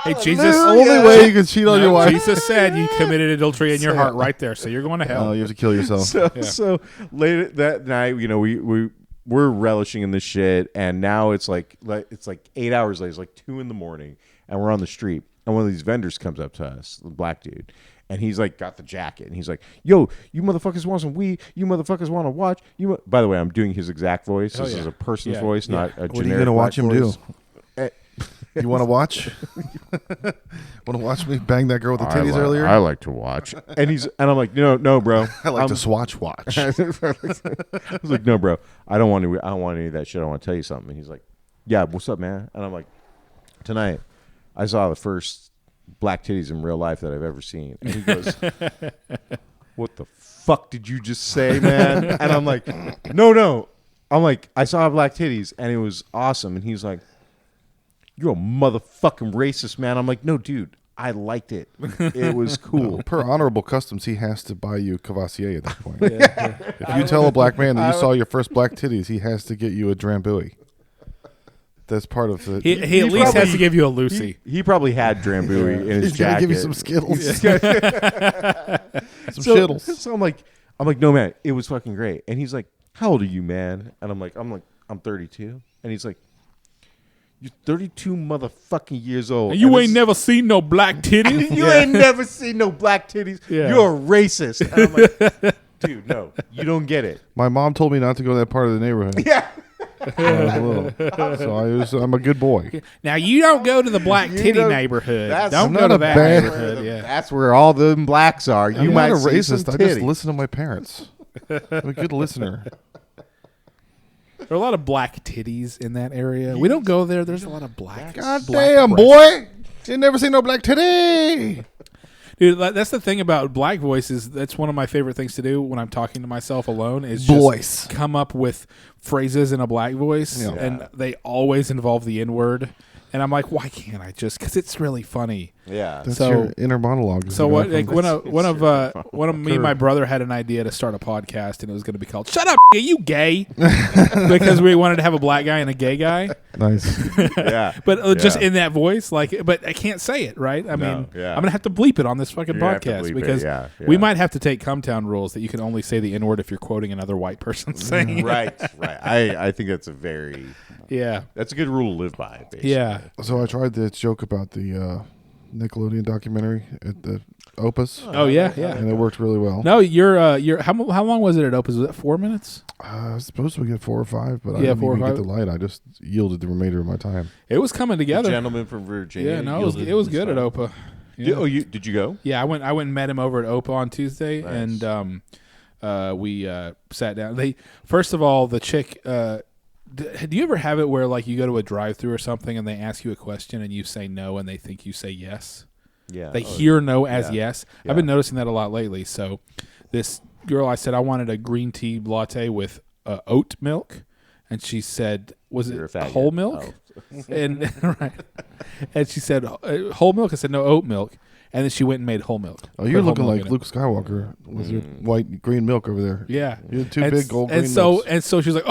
Hey, Jesus. Only way you can cheat on your wife. Jesus said you committed adultery in your heart right there, so you're going to hell. Oh, you have to kill yourself. So late that night, we're relishing in this shit, and now it's like 8 hours later. It's like 2 a.m, and we're on the street, and one of these vendors comes up to us, the black dude, and he's like got the jacket, and he's like, "Yo, you motherfuckers want some weed? You motherfuckers want to watch? By the way, I'm doing his exact voice. This is a person's voice, not a generic. What are you going to watch him voice. do? You want to watch? Want to watch me bang that girl with the titties earlier? I like to watch, and I'm like, no, bro. I like to swatch watch. I was like, no, bro, I don't want any of that shit. I want to tell you something. And he's like, yeah, what's up, man? And I'm like, tonight I saw the first black titties in real life that I've ever seen. And he goes, what the fuck did you just say, man? And I'm like, no. I'm like, I saw black titties and it was awesome. And he's like, you're a motherfucking racist, man. I'm like, no, dude, I liked it. It was cool. Per honorable customs, he has to buy you Cavassier at that point. If you tell a black man that you saw your first black titties, he has to get you a Drambuie. That's part of the. He at least has probably- to give you a Lucy. He probably had Drambuie in his He's gonna jacket. give you some Skittles, some so, shittles. So I'm like, no, man, it was fucking great. And he's like, how old are you, man? And I'm like, I'm 32. And he's like, you're 32 motherfucking years old. And you And ain't never seen no black titties. you ain't never seen no black titties. Yeah. You're a racist. And I'm like, dude, no, you don't get it. My mom told me not to go to that part of the neighborhood. Yeah. When I was little. So I'm a good boy. Now you don't go to the black titty don't- neighborhood. that's- Don't I'm go not to a that bad- neighborhood. Yeah. That's where all the blacks are. You I'm might not a see some racist. I just titties. listen to my parents. I'm a good listener. There are a lot of black titties in that area. We don't go there. There's a lot of black. God black damn, breasts. boy! You never seen no black titty. Dude, that's the thing about black voices. That's one of my favorite things to do when I'm talking to myself alone is just Voice. come up with phrases in a black voice, Yeah. and they always involve the N-word. And I'm like, why can't I just? Because it's really funny. Yeah. That's So- your inner monologue. So what? Like one of me and my Curve. brother had an idea to start a podcast, and it was going to be called "Shut Up, Are You Gay?" because we wanted to have a black guy and a gay guy, Nice. Yeah. but just Yeah. in that voice, like. But I can't say it, right? I mean, yeah. I'm gonna have to bleep it on this fucking You're gonna have to podcast bleep it, because yeah, we yeah. might have to take Cumtown rules that you can only say the N word if you're quoting another white person saying it. Right. I think that's that's a good rule to live by. Basically. Yeah. So I tried this joke about the Nickelodeon documentary at the Opus, Oh yeah, yeah. and it worked really well. No, you're how long was it at Opus? Was it 4 minutes? I was supposed to get 4 or 5, but I Yeah, didn't 4 or even 5. get the light. I just yielded the remainder of my time. It was coming together. Gentleman from Virginia. Yeah, no, yielded it was his good at time. Opa. Yeah. Did you go? Yeah, I went and met him over at Opa on Tuesday, Nice. and we sat down. First of all, the chick. Do you ever have it where like you go to a drive-through or something and they ask you a question and you say no and they think you say yes? Yeah. They hear no as yeah. yes. Yeah. I've been noticing that a lot lately. So this girl, I said I wanted a green tea latte with oat milk, and she said, "Was You're a it faggot. whole milk?" Oh. And right, and she said whole milk. I said no, oat milk. And then she went and made whole milk. Oh, you're Put whole looking milk like in it. Luke Skywalker with your white green milk over there. Yeah, You're two and big gold and green so milks. and so she was like,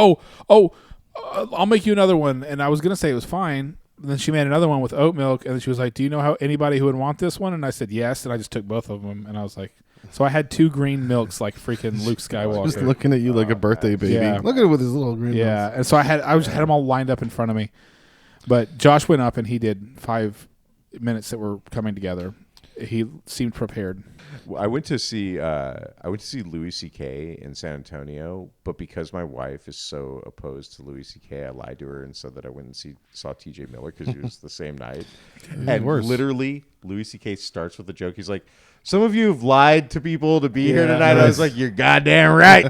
I'll make you another one. And I was gonna say it was fine. And then she made another one with oat milk, and then she was like, "Do you know how anybody who would want this one?" And I said yes, and I just took both of them, and I was like, so I had 2 green milks like freaking Luke Just Skywalker. looking at you like a birthday baby. Yeah. Look at it with his little green Yeah, milks. and so I had them all lined up in front of me, but Josh went up and he did 5 minutes that were coming together. He seemed prepared. I went to see Louis C.K. in San Antonio, but because my wife is so opposed to Louis C.K., I lied to her and said that I went and saw T.J. Miller because it was the same night. And worse. literally, Louis C.K. starts with a joke. He's like, "Some of you have lied to people to be here Yeah, tonight." I was nice. like, "You're goddamn right."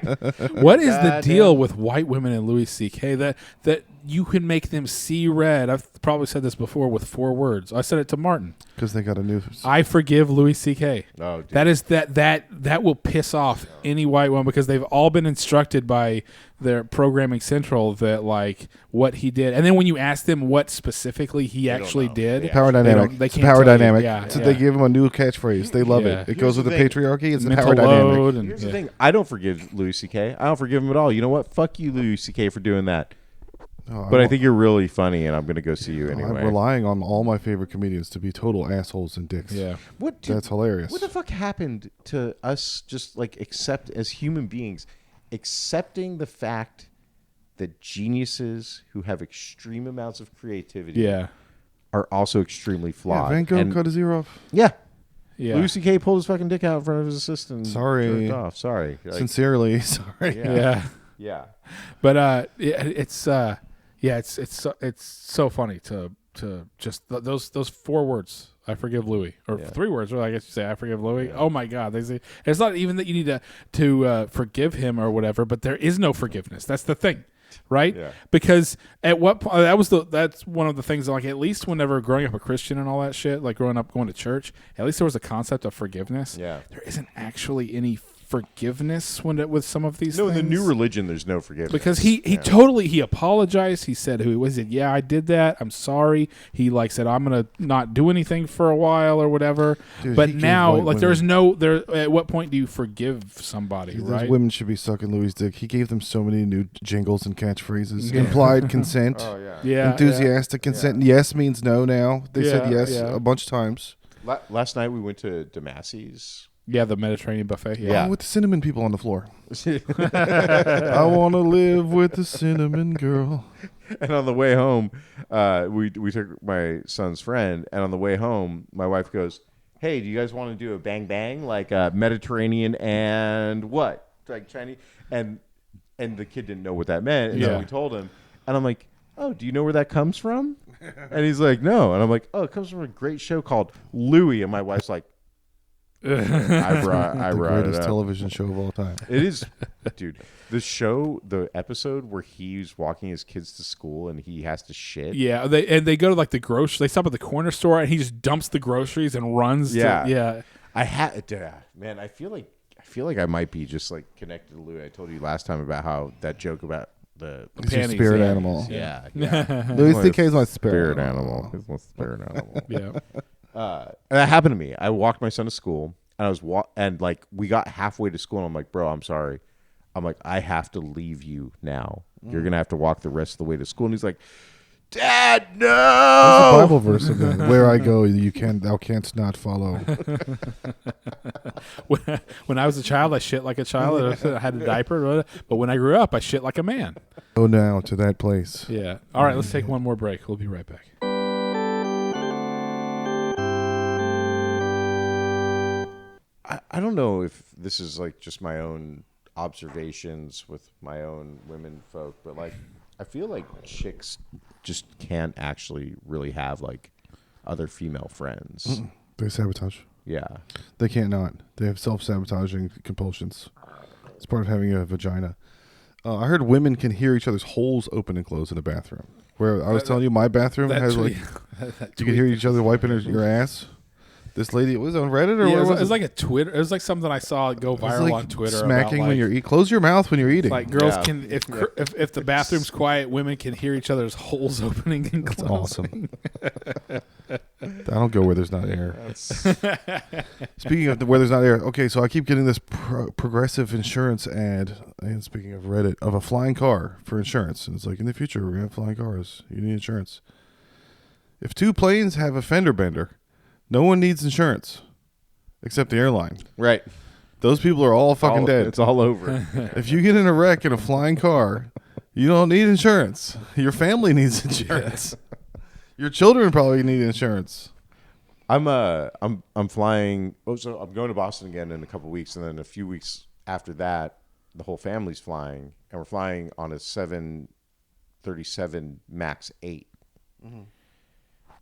What is the Goddamn. deal with white women and Louis C.K. that you can make them see red? I've probably said this before with 4 words. I said it to Martin. Because they got a new. I forgive Louis C.K. Oh, dude. That is that will piss off any white woman because they've all been instructed by their programming central that like what he did, and then when you ask them what specifically he don't actually know. did, Yeah. Power they dynamic. don't- they It's can't power tell you. dynamic. Yeah, So yeah. they give him a new catchphrase. They love Yeah. it. It goes with the the thing. patriarchy. It's the mental power dynamic. load, and Here's yeah. the thing. I don't forgive Louis C.K. I don't forgive him at all. You know what? Fuck you, Louis C.K. for doing that. Oh, But I think you're really funny, and I'm going to go see you I'm anyway. relying on all my favorite comedians to be total assholes and dicks. Yeah. What did- That's hilarious. What the fuck happened to us just like accept as human beings, accepting the fact that geniuses who have extreme amounts of creativity Yeah. are also extremely Yeah, flawed. Van Gogh And- cut his ear off. yeah. Yeah. Louis C.K. pulled his fucking dick out in front of his assistant. and Sorry. jerked off. Sorry. Like, Sincerely, sorry. Yeah. yeah. But it's so funny to just those 4 words. I forgive Louis, or 3 words. Or I guess you say I forgive Louis. Oh my God! They say it's not even that you need to forgive him or whatever, but there is no forgiveness. That's the thing, right? Yeah. Because at what point that's one of the things that, like, at least whenever growing up a Christian and all that shit, like growing up going to church, at least there was a concept of forgiveness. Yeah. There isn't actually any forgiveness with some of these No, in things. the new religion, there's no forgiveness. Because he apologized. He said who he was. He said, "Yeah, I did that. I'm sorry." He like said, "I'm gonna not do anything for a while or whatever." Dude, but he gave now, white like, there's women- no there. At what point do you forgive somebody? Those right? women should be sucking Louis' dick. He gave them so many new jingles and catchphrases. Implied consent. Oh, yeah. Yeah. Enthusiastic consent. Yes means no now. They said Yeah, yes yeah. a bunch of times. Last night we went to Damassi's. Yeah, the Mediterranean buffet. Yeah. Oh, with the cinnamon people on the floor. I want to live with the cinnamon girl. And on the way home, we took my son's friend, and on the way home, my wife goes, "Hey, do you guys want to do a bang bang like Mediterranean and what, like Chinese?" And the kid didn't know what that meant, and so Yeah. we told him, and I'm like, "Oh, do you know where that comes from?" And he's like, "No," and I'm like, "Oh, it comes from a great show called Louie," and my wife's like, I brought The it greatest up. television show of all time. It is, dude. The episode where he's walking his kids to school and he has to shit. Yeah, they go to like the grocery. They stop at the corner store and he just dumps the groceries and runs. Yeah. Yeah. I had, man. I feel like I might be just like connected to Louis. I told you last time about how that joke about the He's your Panties, spirit yeah. animal. yeah. Louis My C.K. is my spirit spirit animal. He's my spirit animal. Yeah. And that happened to me. I walked my son to school, and I was and like we got halfway to school, and I'm like, "Bro, I'm sorry." I'm like, "I have to leave you now. You're gonna have to walk the rest of the way to school." And he's like, "Dad, There's a no!" Bible verse in there. Where I go, thou canst not follow. When I was a child, I shit like a child. I had a diaper, but when I grew up, I shit like a man. Go now to that place. Yeah. All right, let's take one more break. We'll be right back. I don't know if this is like just my own observations with my own women folk, but like I feel like chicks just can't actually really have like other female friends. They sabotage. Yeah. They can't not. They have self-sabotaging compulsions. It's part of having a vagina. I heard women can hear each other's holes open and close in a bathroom. Where I was telling you, my bathroom has like you can hear each other wiping your ass. This lady was on Reddit or Yeah, what it was was like a Twitter. It was like something I saw go It was viral like on Twitter. smacking about, when you're eating. Close your mouth when you're eating. Like girls Yeah. can if the bathroom's quiet, women can hear each other's holes opening and That's closing. awesome. I don't go where there's not air. Speaking of where there's not air, okay, so I keep getting this Progressive insurance ad, and speaking of Reddit, of a flying car for insurance. And it's like, in the future, we're going to have flying cars. You need insurance. If two planes have a fender bender, no one needs insurance except the airline. Right. Those people are all fucking dead. It's all over. If you get in a wreck in a flying car, you don't need insurance. Your family needs insurance. Your children probably need insurance. I'm flying. Oh, so I'm going to Boston again in a couple weeks, and then a few weeks after that, the whole family's flying, and we're flying on a 737 MAX 8.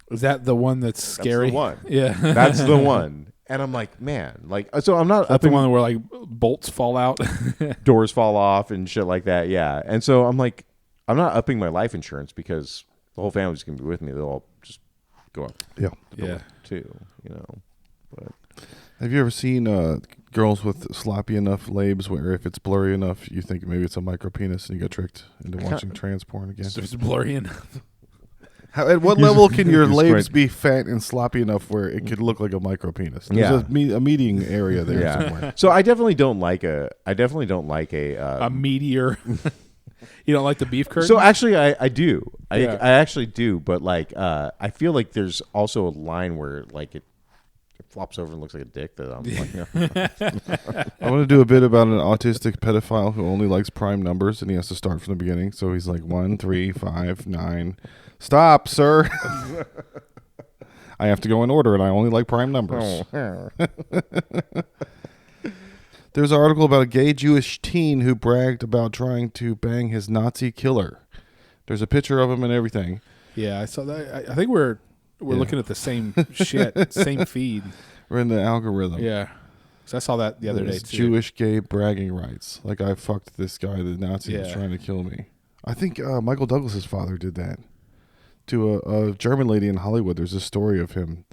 Is that the one that's scary? That's the one. Yeah, That's the one. And I'm like, man, like, so I'm not that's the upping, one where like bolts fall out. doors fall off and shit like that. Yeah. And so I'm like, I'm not upping my life insurance because the whole family's gonna be with me. They'll all just go up Yeah. Yeah. too, you know. But Have you ever seen girls with sloppy enough labes where if it's blurry enough, you think maybe it's a micro penis and you get tricked into watching trans porn again? It's just blurry enough. At what level can your You're labes squint. be fat and sloppy enough where it could look like a micro penis? There's Yeah. a meeting area there yeah. somewhere. So I definitely don't like a A meteor. You don't like the beef curtain? So actually, I do. I Yeah. actually do. But like, I feel like there's also a line where like it flops over and looks like a dick. That I'm like, no. I want to do a bit about an autistic pedophile who only likes prime numbers and he has to start from the beginning. So he's like 1, 3, 5, 9. Stop, sir. I have to go in order and I only like prime numbers. There's an article about a gay Jewish teen who bragged about trying to bang his Nazi killer. There's a picture of him and everything. Yeah, I saw that. I think we're looking at the same shit, same feed. We're in the algorithm. Yeah. So I saw that the other day There's too. Jewish gay bragging rights. Like, I fucked this guy, the Nazi was Yeah. trying to kill me. I think Michael Douglas's father did that to a German lady in Hollywood. There's a story of him.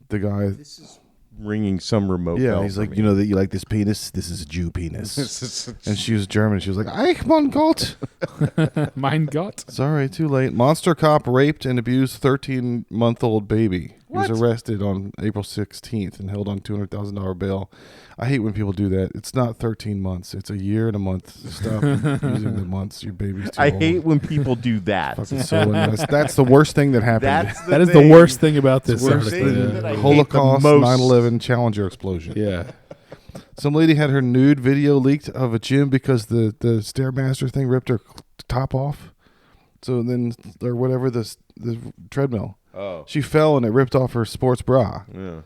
The guy, This is ringing some remote. yeah, bell he's for like, me. you know that you like this penis? This is a Jew penis. And she was German. She was like, Eich, mein Gott. Mein Gott. Sorry, too late. Monster cop raped and abused 13-month-old baby. He was arrested on April 16th and held on $200,000 bail. I hate when people do that. It's not 13 months. It's a year and a month. Stop using the months. Your baby's too I old. hate when people do that. Fucking so unnice. That's the worst thing that happened. That is the worst thing about this worst article. thing Yeah. that I hate Holocaust, the most. 9/11, Challenger explosion. Yeah. Some lady had her nude video leaked of a gym because the Stairmaster thing ripped her top off. So then, or whatever, the treadmill. Oh, She fell and it ripped off her sports bra. yeah,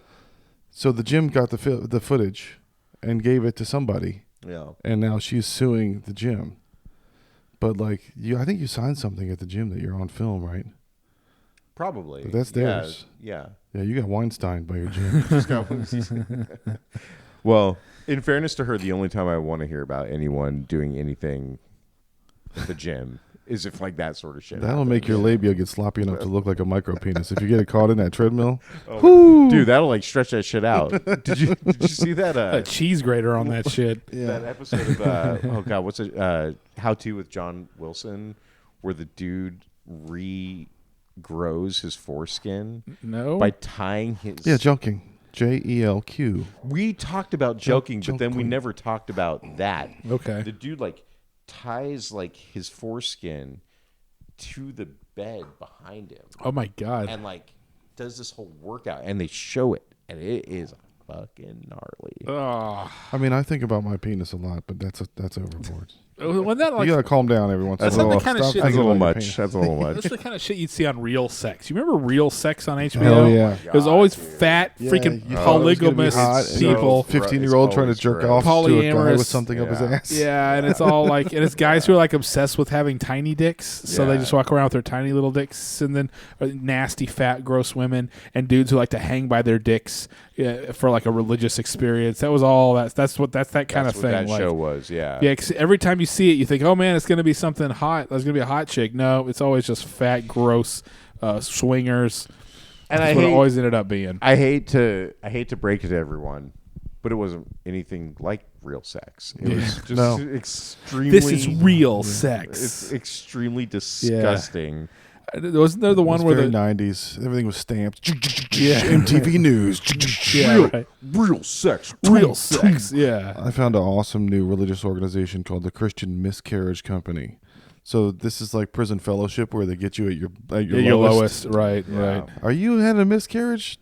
So the gym got the footage and gave it to somebody, yeah. and now she's suing the gym. But like, I think you signed something at the gym that you're on film, right? Probably. But that's theirs. Yeah. Yeah, you got Weinstein by your gym. Well, in fairness to her, the only time I want to hear about anyone doing anything at the gym is if like that sort of shit. That'll happens. make your labia get sloppy enough to look like a micro penis if you get it caught in that treadmill. Dude, that'll like stretch that shit out. Did you see that? A cheese grater on that shit. That episode of oh god, what's it? How to with John Wilson, where the dude regrows his foreskin No. by tying his. Yeah, joking. JELQ. We talked about joking, but then we Joking. never talked about that. Okay. The dude like ties like his foreskin to the bed behind him Oh my God. and like does this whole workout, and they show it, and it is fucking gnarly. Oh. I mean, I think about my penis a lot, but that's overboard. When that like You gotta calm down every once in a That's while. not the kind of Stop shit- That's a thinking little about your much. penis. That's a little much. that's the kind of shit you'd see on Real Sex. You remember Real Sex on HBO? Hell yeah. It was always fat, Yeah, freaking you thought it was gonna be polygamous hot, and people. a 15-year-old trying to It's jerk always off to a guy Polyamorous. with something up his Yeah. ass. Yeah, and it's all like, and it's guys who are like obsessed with having tiny dicks, so they Yeah. just walk around with their tiny little dicks, and then nasty, fat, gross women, and dudes who like to hang by their dicks for like a religious experience. That was all. That's that kind That's of what thing. that like, show was. Yeah. yeah, 'cause every time you see it, you think, oh man, it's gonna be something hot. There's gonna be a hot chick. No, it's always just fat, gross swingers. And That's what it always ended up being. I hate to break it to everyone, but it wasn't anything like real sex. It was just No. extremely. This is real sex. It's extremely disgusting. Wasn't there the one It where was the very 90s. Everything was stamped. Yeah. MTV News. yeah, right. Real sex. real sex? Yeah. I found an awesome new religious organization called the Christian Miscarriage Company. So this is like prison fellowship where they get you at your lowest. Right, Yeah. right. Are you had a miscarriage?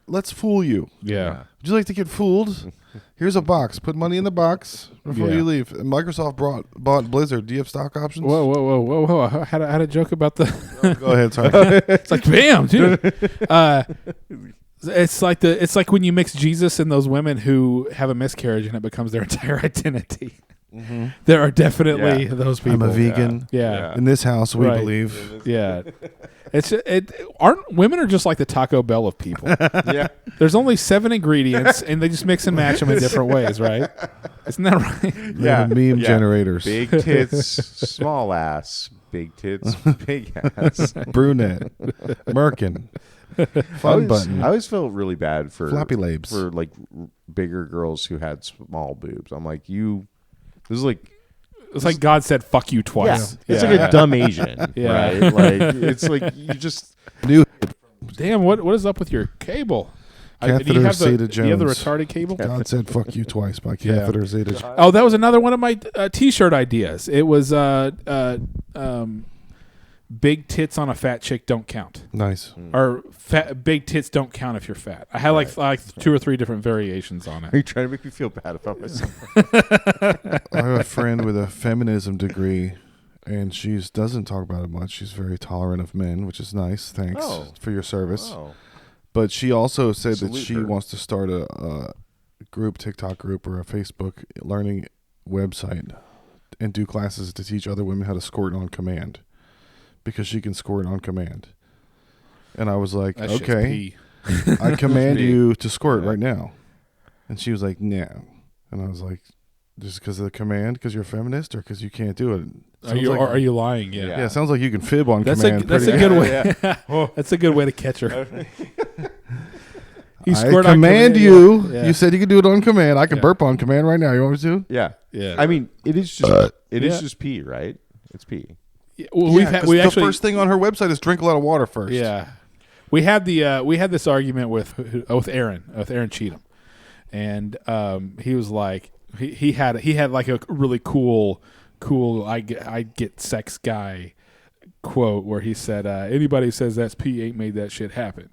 Let's fool you. Yeah. Would you like to get fooled? Here's a box. Put money in the box before Yeah. you leave. And Microsoft bought Blizzard. Do you have stock options? Whoa. I had a joke about the. Go ahead. Sorry. It's like, bam, dude. It's like when you mix Jesus and those women who have a miscarriage and it becomes their entire identity. Mm-hmm. There are definitely Yeah. those people. I'm a vegan. Yeah. In this house, we Right. believe. Yeah. Aren't women are just like the Taco Bell of people. Yeah. There's only 7 ingredients and they just mix and match them in different ways, right? Isn't that right? They're the meme generators. Big tits, small ass. Big tits, big ass. Brunette. Merkin. Fun button. I always felt really bad for Floppy labes. for like bigger girls who had small boobs. I'm like, this is like. It's like God said fuck you twice. It's like a dumb Asian, Yeah. right? Like it's like you just New Damn, what is up with your cable? Do you Catheter have Zeta do you have the Jones. retarded cable? God said fuck you twice by Yeah. Catheter Zeta Jones. Oh, that was another one of my T-shirt ideas. It was big tits on a fat chick don't count, Nice. or big tits don't count if you're fat. I had like 2 or 3 different variations on are it. you trying to make me feel bad about myself? I have a friend with a feminism degree, and she doesn't talk about it much. She's very tolerant of men, which is nice. Thanks Oh. for your service. Oh. But she also said that Salute she her. wants to start a group, TikTok group, or a Facebook learning website, and do classes to teach other women how to squirt on command, because she can squirt on command. And I was like, That shit's okay, pee. I command pee. you to squirt Yeah. right now. And she was like, no. And I was like, just because of the command, because you're a feminist, or because you can't do it? Are you lying? Yeah. Yeah, it sounds like you can fib on That's command. a pretty good good. way. That's a good way to catch her. You I squirt on command command, you. yeah. You said you could do it on command. I can Yeah. burp on command right now. You want me to? Yeah. Yeah. I mean, it is just Yeah. just pee, right? It's pee. Yeah, well, we've had, 'cause we the actually first thing on her website is drink a lot of water first. Yeah, we had this argument with Aaron Cheatham, and he was like he had like a really cool I get sex guy quote where he said anybody who says that's pee ain't made that shit happen.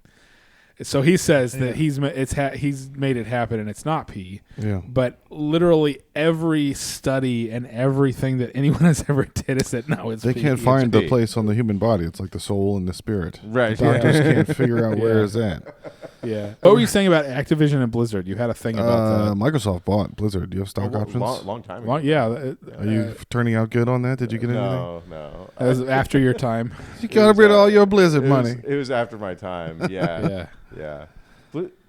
So he says that he's made it happen and it's not pee. Yeah. But literally every study and everything that anyone has ever did is that no, it's They pee. can't find the pee. place on the human body. It's like the soul and the spirit. Right. The doctors can't figure out where is that. Yeah. What were you saying about Activision and Blizzard? You had a thing about that. Microsoft bought Blizzard. Do you have stock options? Long time ago. Well, yeah. Are you turning out good on that? Did you get anything? No. That was after your time. You got rid of all your Blizzard money. It was after my time. Yeah. Yeah. Yeah.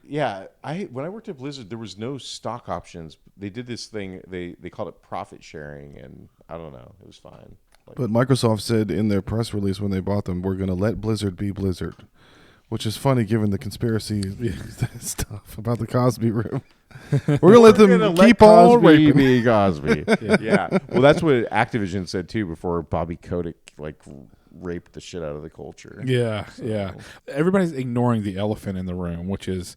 Yeah, when I worked at Blizzard, there was no stock options. They did this thing. They called it profit sharing, and I don't know. It was fine. Like, But Microsoft said in their press release when they bought them, we're going to let Blizzard be Blizzard, which is funny given the conspiracy stuff about the Cosby Room. We're going to let them keep on Cosby raping. be Cosby. Yeah. Well, that's what Activision said too before Bobby Kotick raped the shit out of the culture. Yeah. Yeah. Everybody's ignoring the elephant in the room, which is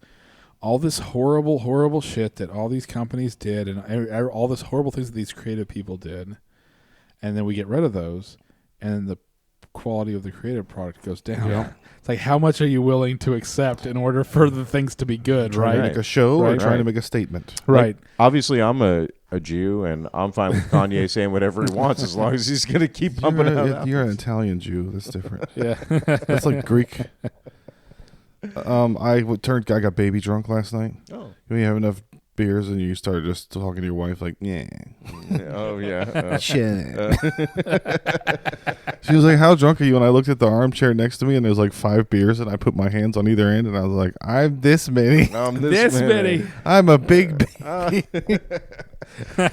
all this horrible, horrible shit that all these companies did and all this horrible things that these creative people did. And then we get rid of those and the quality of the creative product goes down. Yeah. It's like, how much are you willing to accept in order for the things to be good, Trying to right? make a show or Right. trying to Right. make a statement. Right. Obviously, I'm a Jew, and I'm fine with Kanye saying whatever he wants as long as he's going to keep pumping out. You're an Italian Jew. That's different. Yeah. That's like Greek. I got baby drunk last night. Oh. When you have enough beers and you start just talking to your wife like, yeah. Oh yeah. Shit. She was like, how drunk are you? And I looked at the armchair next to me and there's like 5 beers and I put my hands on either end and I was like, I'm this many. This many. I'm a big baby.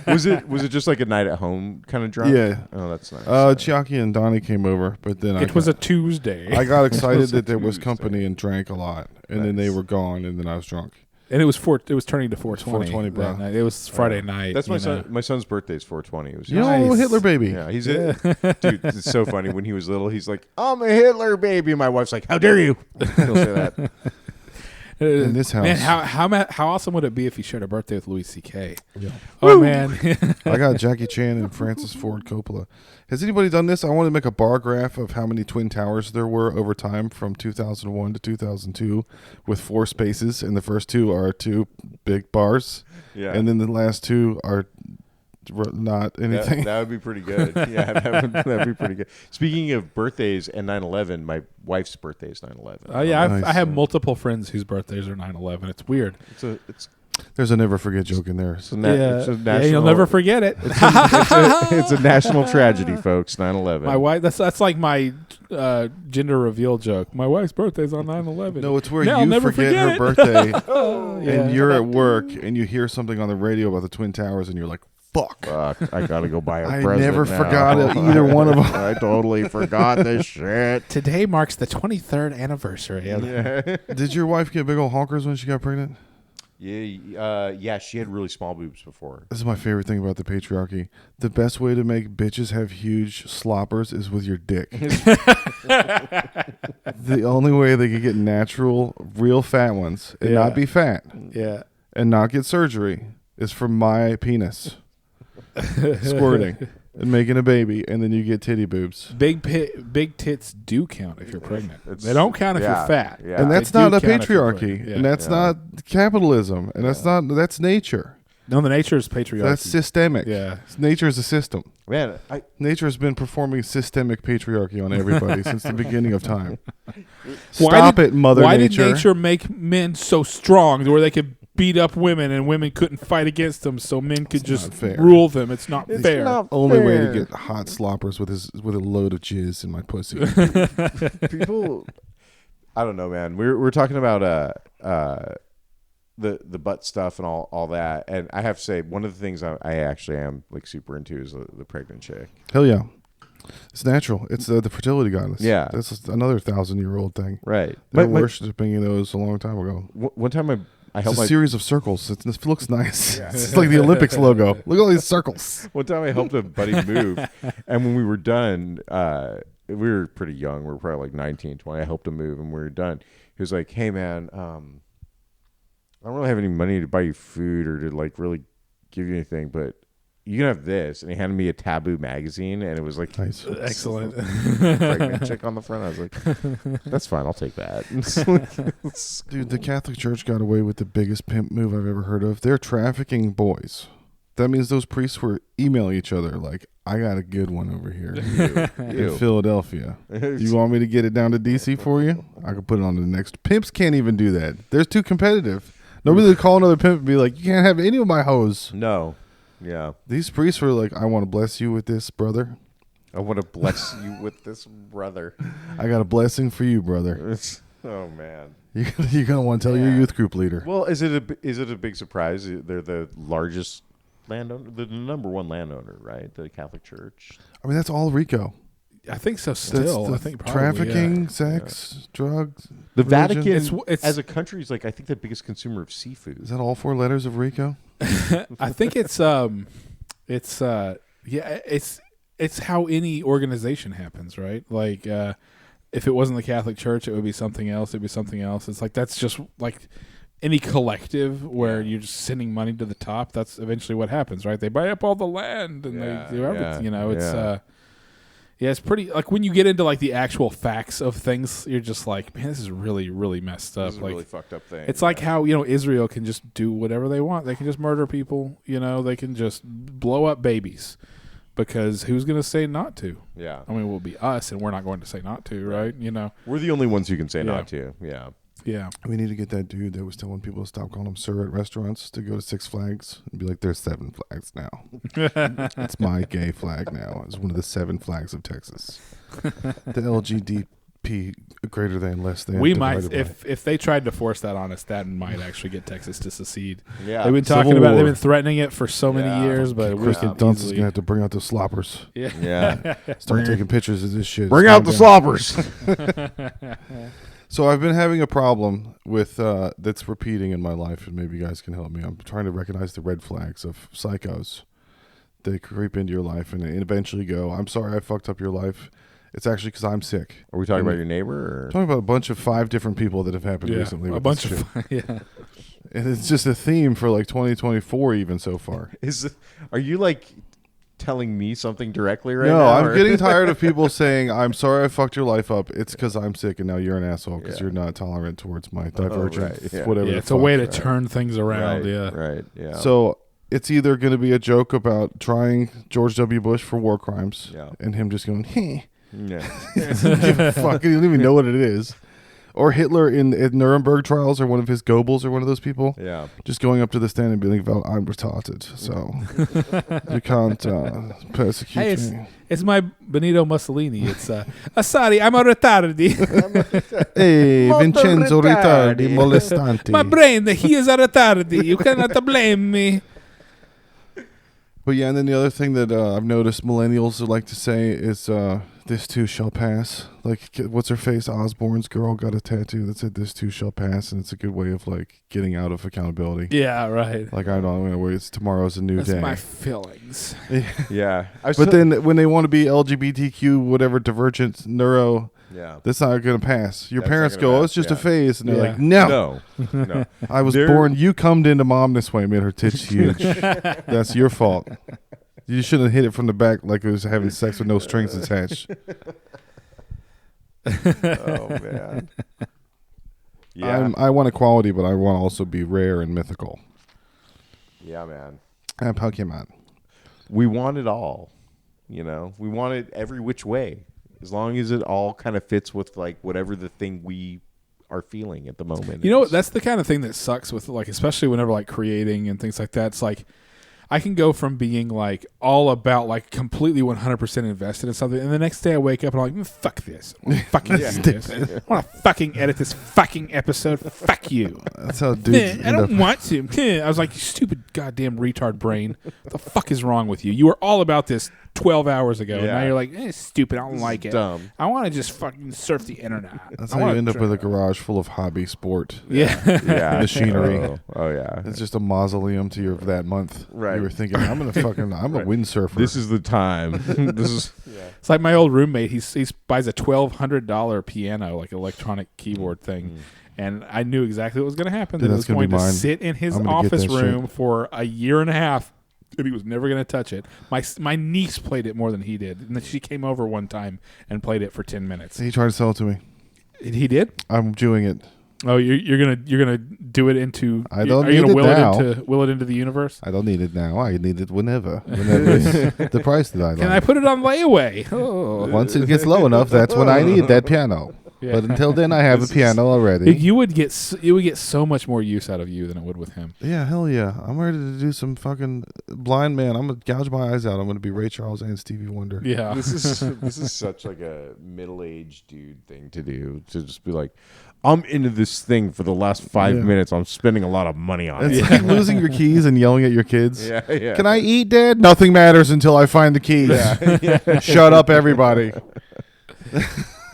Was it just like a night at home kind of drunk? Yeah. Oh, that's nice. Chiaki and Donnie came over, but then It was a Tuesday. I got excited that there was Tuesday. company and drank a lot. And then they were gone and then I was drunk. and it was turning to 420. 420, bro. that night. It was Friday night. That's my you know. son. My son's birthday is 420. It was You know, Nice. Hitler baby. Yeah, he's dude. It's so funny. When he was little, he's like, "I'm a Hitler baby." My wife's like, "How dare you?" He'll say that. In this house. Man, how awesome would it be if he shared a birthday with Louis C.K.? Yeah. Oh man, I got Jackie Chan and Francis Ford Coppola. Has anybody done this? I want to make a bar graph of how many Twin Towers there were over time from 2001 to 2002 with 4 spaces, and the first 2 are 2 big bars, Yeah, and then the last 2 are not anything. that would be pretty good. Yeah, that'd be pretty good. Speaking of birthdays and 9/11, my wife's birthday is 9/11. oh yeah, Nice. I have multiple friends whose birthdays are 9/11. It's weird. It's There's a never forget joke in there. it's a national, you'll never forget it. it's a national tragedy, folks. 9/11. My wife. That's like my gender reveal joke. My wife's birthday's on 9/11. No, it's where Yeah, I'll you never forget her it. birthday, Yeah. and you're at work, and you hear something on the radio about the Twin Towers, and you're like, fuck. Fuck, I gotta go buy a I present never now. forgot it, either one of them. I totally forgot this shit. Today marks the 23rd anniversary. Yeah. Did your wife get big old honkers when she got pregnant? Yeah, she had really small boobs before. This is my favorite thing about the patriarchy. The best way to make bitches have huge sloppers is with your dick. The only way they can get natural, real fat ones and Yeah. not be fat Yeah. and not get surgery is from my penis squirting and making a baby, and then you get titty boobs. Big tits do count if you're pregnant. It's- They don't count if yeah, you're fat. yeah. And that's They do not a count if you're patriarchy, pregnant. Yeah. and that's not capitalism, and that's nature. No, the nature is patriarchy. That's systemic. Yeah. Nature is a system. Man, Nature has been performing systemic patriarchy on everybody since the beginning of time. Why Stop did- it, Mother Why Nature. did nature make men so strong where they could beat up women and women couldn't fight against them, so men could just not fair. rule them? It's not fair. Only way to get hot sloppers with a load of jizz in my pussy. people, I don't know, man. We're talking about the butt stuff and all that, and I have to say one of the things I actually am like super into is the pregnant chick. Hell yeah, it's natural. It's the fertility goddess. Yeah. That's another 1,000-year-old thing. Right. They My- were worshiping those a long time ago. one time I It's helped a my series of circles. It looks nice. It's like the Olympics logo. Look at all these circles. one time I helped a buddy move, and when we were done, we were pretty young. We were probably like 19, 20. I helped him move, and we were done. He was like, "Hey, man, I don't really have any money to buy you food or to like really give you anything, but you can have this." And he handed me a Taboo magazine, and it was like Nice. Excellent. pregnant chick on the front. I was like, "That's fine, I'll take that." Dude, the Catholic Church got away with the biggest pimp move I've ever heard of. They're trafficking boys. That means those priests were emailing each other like, I got a good one over here in Philadelphia. You want me to get it down to DC for you? I can put it on the next. Pimps can't even do that. They're too competitive. Nobody would call another pimp and be like, you can't have any of my hoes. No, yeah, These priests were like, I want to bless you with this, brother. I want to bless you with this, brother. I got a blessing for you, brother. Oh man. You're going to want to tell your youth group leader. Well, is it a big surprise? They're the largest landowner, the number one landowner, right? The Catholic Church. I mean, that's all RICO. I think so. That's Still, the I think probably, trafficking, yeah. sex, drugs. The religion. Vatican, It's- as a country, is like I think the biggest consumer of Is seafood. that all 4 letters of RICO? I think it's how any organization happens, right? Like if it wasn't the Catholic Church, it would be something else. It'd be something else. It's like that's just like any collective where you're just sending money to the top. That's eventually what happens, right? They buy up all the land and Yeah, they do everything. yeah, You know, it's yeah. it's pretty like when you get into like the actual facts of things, you're just like, man, this is really, really messed up. This is a Like really fucked up thing. it's like how, Israel can just do whatever they want. They can just murder people, they can just blow up babies because who's going to say not to? yeah, I mean, it will be us and we're not going to say not to, right? we're the only ones who can say Yeah. not to. Yeah, Yeah. We need to get that dude that was telling people to stop calling him sir at restaurants to go to Six Flags and be like, there's 7 flags now. It's my gay flag now. It's one of the 7 flags of Texas. The LGDP greater than, less than. We might, divided by. if they tried to force that on us, that might actually get Texas to secede. Yeah. They've been Civil talking about, War. they've been threatening it for so many Yeah. years, but we Kristen could Dunst is easily. going to have to bring out the sloppers. Yeah. Yeah. Start taking pictures of this shit. Bring Calm out the down. sloppers. So I've been having a problem with that's repeating in my life, and maybe you guys can help me. I'm trying to recognize the red flags of psychos. They creep into your life and eventually go, I'm sorry I fucked up your life. It's actually because I'm sick. Are we talking And about your neighbor? Or? I'm talking about a bunch of 5 different people that have happened Yeah, recently. a With bunch this of shit. yeah. And it's just a theme for like 2024 even so far. Are you like telling me something directly right No, now? I'm or- getting tired of people saying, I'm sorry I fucked your life up. It's because I'm sick and now you're an asshole because Yeah. you're not tolerant towards my divergent, right, yeah. whatever. Yeah, the it's a fuck. way to turn things around. Right, Yeah. Right. Yeah. So it's either going to be a joke about trying George W. Bush for war crimes Yeah. and him just going, hey, yeah. give a fuck. He don't even know what it is. Or Hitler in Nuremberg trials or one of his Goebbels or one of those people. Yeah. Just going up to the stand and being like, well, I'm retarded, so you can't persecute Hey, me. it's my Benito Mussolini. It's sorry, I'm a retardi. Hey, Molto Vincenzo Ritardi, ritardi. molestanti. My brain, he is a retardi. You cannot blame me. But yeah, and then the other thing that I've noticed millennials would like to say is this too shall pass. Like, what's her face? Osborne's girl got a tattoo that said this too shall pass, and it's a good way of like getting out of accountability. Yeah, right. Like, I don't know, it's tomorrow's a new That's day. my feelings. Yeah. But then when they want to be LGBTQ, whatever, divergent, neuro, yeah. that's not going to pass. Your That's parents not go, gonna oh, it's pass, just a yeah. phase. And they're Yeah. like, no, No. I was They're- born, you cummed into mom this way, made her tits huge. That's your fault. You shouldn't have hit it from the back like it was having sex with no strings attached. Oh man. Yeah. I want equality, but I want to also be rare and mythical. Yeah, man. And Pokemon. We want it all. You know, we want it every which way, as long as it all kind of fits with like whatever the thing we are feeling at the moment. You know, is. that's the kind of thing that sucks with like, especially whenever like creating and things like that. It's like I can go from being like all about like completely 100% invested in something, and the next day I wake up and I'm like, fuck this. I want to fucking do this. I want to fucking edit this fucking episode. Fuck you. That's how dudes I end up. don't want to. I was like, you stupid goddamn retard brain. What the fuck is wrong with you? You were all about this 12 hours ago. And now Yeah. you're like, stupid. I don't like it. dumb. I want to just fucking surf the internet. That's I how you wanna end up try- with a garage full of hobby sport. Yeah. Yeah. Machinery. Oh yeah. It's just a mausoleum to your that month. Right. You were thinking, I'm a windsurfer. This is the time. This is. It's like my old roommate. He buys a $1,200 piano, like electronic keyboard thing, and I knew exactly what was going to happen. Dude, That it that's was gonna going be to mine. sit in his I'm gonna get office that shit. room for a year and a half, and he was never going to touch it. My niece played it more than he did, and then she came over one time and played it for 10 minutes. He tried to sell it to me. He did. I'm doing it. Oh, you're gonna do it into. I don't Are you need gonna it will it into the universe? I don't need it now. I need it whenever. Whenever it's the price that I like. Can I put it on layaway? Oh. Once it gets low enough, that's when I need that piano. Yeah. But until then, I have a piano already. You would get so much more use out of you than it would with him. Yeah, hell yeah. I'm ready to do some fucking blind man. I'm going to gouge my eyes out. I'm going to be Ray Charles and Stevie Wonder. Yeah. This is such like a middle-aged dude thing to do, to just be like, I'm into this thing for the last 5 Yeah. minutes. I'm spending a lot of money on It's it. like losing your keys and yelling at your kids. Yeah, yeah. Can I eat, Dad? Nothing matters until I find the keys. Shut up, everybody.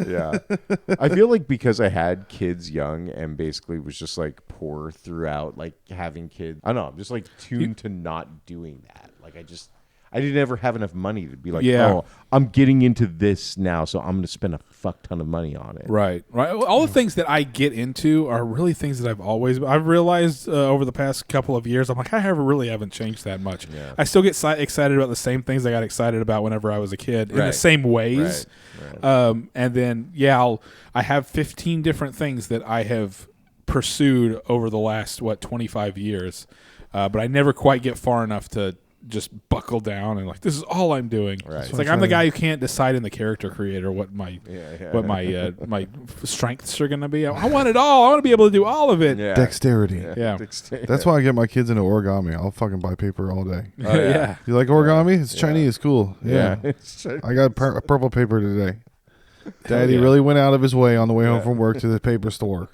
Yeah. I feel like because I had kids young and basically was just like poor throughout, like having kids. I don't know. I'm just like tuned to not doing that. Like I didn't ever have enough money to be like, Yeah. oh, I'm getting into this now, so I'm going to spend a fuck ton of money on it. Right. All the things that I get into are really things that I've realized over the past couple of years. I'm like, really haven't changed that much. Yeah. I still get excited about the same things I got excited about whenever I was a kid in the Right. same ways. Right. And then, I have 15 different things that I have pursued over the last, 25 years. But I never quite get far enough to just buckle down and like this is all I'm doing. Right. It's like I'm the guy who can't decide in the character creator what my my strengths are going to be. I want it all. I want to be able to do all of it. Yeah. Dexterity. Yeah. That's why I get my kids into origami. I'll fucking buy paper all day. Oh, yeah. You like origami? It's Chinese. Cool. Yeah. Yeah. I got purple paper today. Daddy yeah. really went out of his way on the way home from work to the paper store.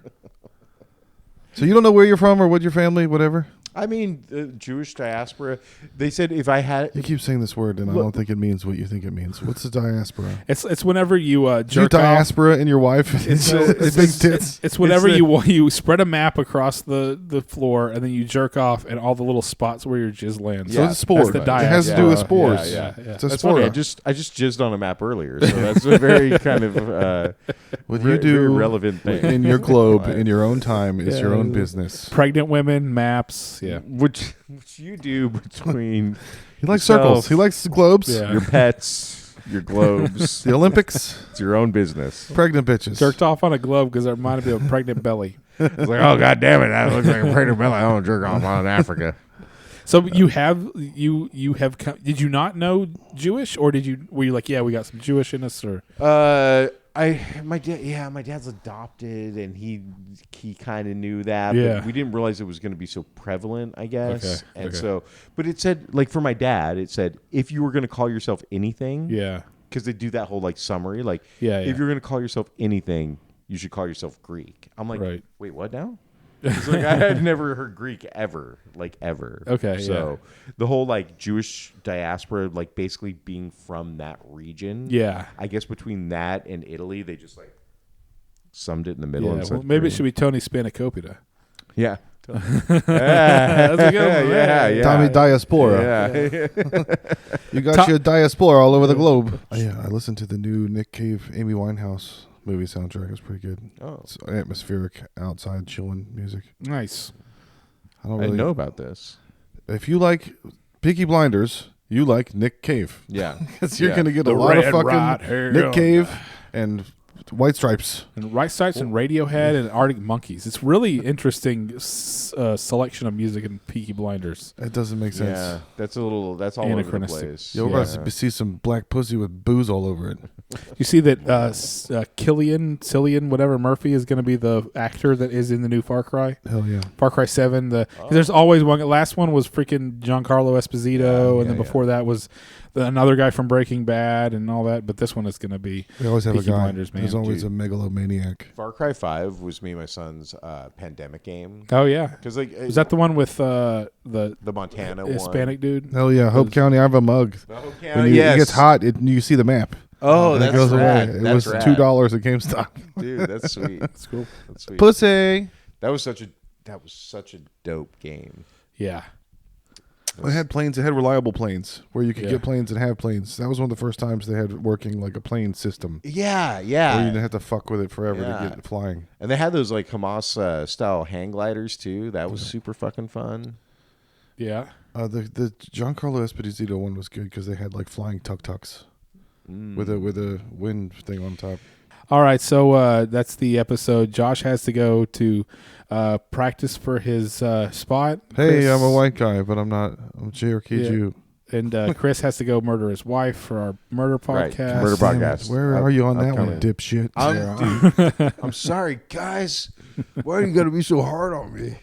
So you don't know where you're from or what your family, whatever? I mean, Jewish diaspora. They said if I had, You keep saying this word, and I don't think it means what you think it means. What's the diaspora? It's whenever you Your jerk off. diaspora and your wife. It's big tits. It's whenever It's you spread a map across the floor and then you jerk off and all the little spots where your jizz lands. So Yeah, it's a sport. that's It the has to do diaspora. with spores. Yeah. It's a that's sport. funny. I just jizzed on a map earlier, so that's a very kind of What very you do relevant thing in your globe in your own time is your own business. Pregnant women, maps. Yeah. which you do between He likes yourself, circles. He likes globes. Yeah. your pets, your globes. The Olympics. It's your own business. Pregnant bitches. Jerked off on a globe because it reminded me of a pregnant belly. It's like, oh god damn it, that looks like a pregnant belly. I don't jerk off on Africa. So you have did you not know Jewish or were you like, yeah, we got some Jewish in us or My dad's adopted, and he kind of knew that. Yeah. But we didn't realize it was going to be so prevalent, I guess. Okay, And okay. so, but it said, like for my dad, it said if you were going to call yourself anything, yeah. because they do that whole like summary, like Yeah, if yeah. you're going to call yourself anything, you should call yourself Greek. I'm like, Right. wait, what now? It's like I had never heard Greek ever. Okay, So the whole like Jewish diaspora, like basically being from that region. Yeah. I guess between that and Italy, they just like summed it in the middle. Yeah, and well, said maybe it Greek. should be Tony Spanakopita. Yeah. That's a good one. Yeah. Tommy Diaspora. Yeah. You got your diaspora all over the globe. Yeah, I listened to the new Nick Cave, Amy Winehouse movie soundtrack. It was pretty good. Oh. It's atmospheric, outside, chilling music. Nice. I don't I really know about this. If you like Peaky Blinders, you like Nick Cave. Yeah. Because you're Yeah. going to get The a lot of Red fucking Right Hair. Nick Cave and White Stripes. And Right Stripes and Radiohead and Arctic Monkeys. It's really interesting selection of music in Peaky Blinders. It doesn't make sense. Yeah. That's all over the Anachronistic. place. You're about to see some black pussy with booze all over it. You see that Cillian, whatever Murphy is going to be the actor that is in the new Far Cry. Hell yeah. Far Cry 7. 'Cause there's always one. The last one was freaking Giancarlo Esposito, and then before that was another guy from Breaking Bad and all that. But this one is going to be We always have Peaky a guy Blinders, man. who's always a megalomaniac. Far Cry 5 was me and my son's pandemic game. Oh yeah, Because like is that the one with the the Montana Hispanic dude? Hell yeah. Hope County, I have a mug. one? When it gets hot, you see the map. Oh, And that's it goes rad. away. It That's was rad. $2 at GameStop. Dude, that's sweet. That's cool. That's sweet. Pussy. That was such a dope game. Yeah. Well, it had planes. It had reliable planes where you could Yeah. get planes and have planes. That was one of the first times they had working like a plane system. Yeah, Where you yeah. didn't have to fuck with it forever Yeah. to get it flying. And they had those like Hamas style hang gliders too. That was super fucking fun. Yeah. The Giancarlo Esposito one was good because they had like flying tuk-tuks with a wind thing on top. All right, so that's the episode. Josh has to go to practice for his spot. Hey, Chris- I'm a white guy, but I'm not. I'm JRK Yeah. Jew. And Chris has to go murder his wife for our murder Right. podcast. Murder Damn it. podcast. Where are you on that one, coming. dipshit? I'm sorry, guys. Why are you gotta be so hard on me?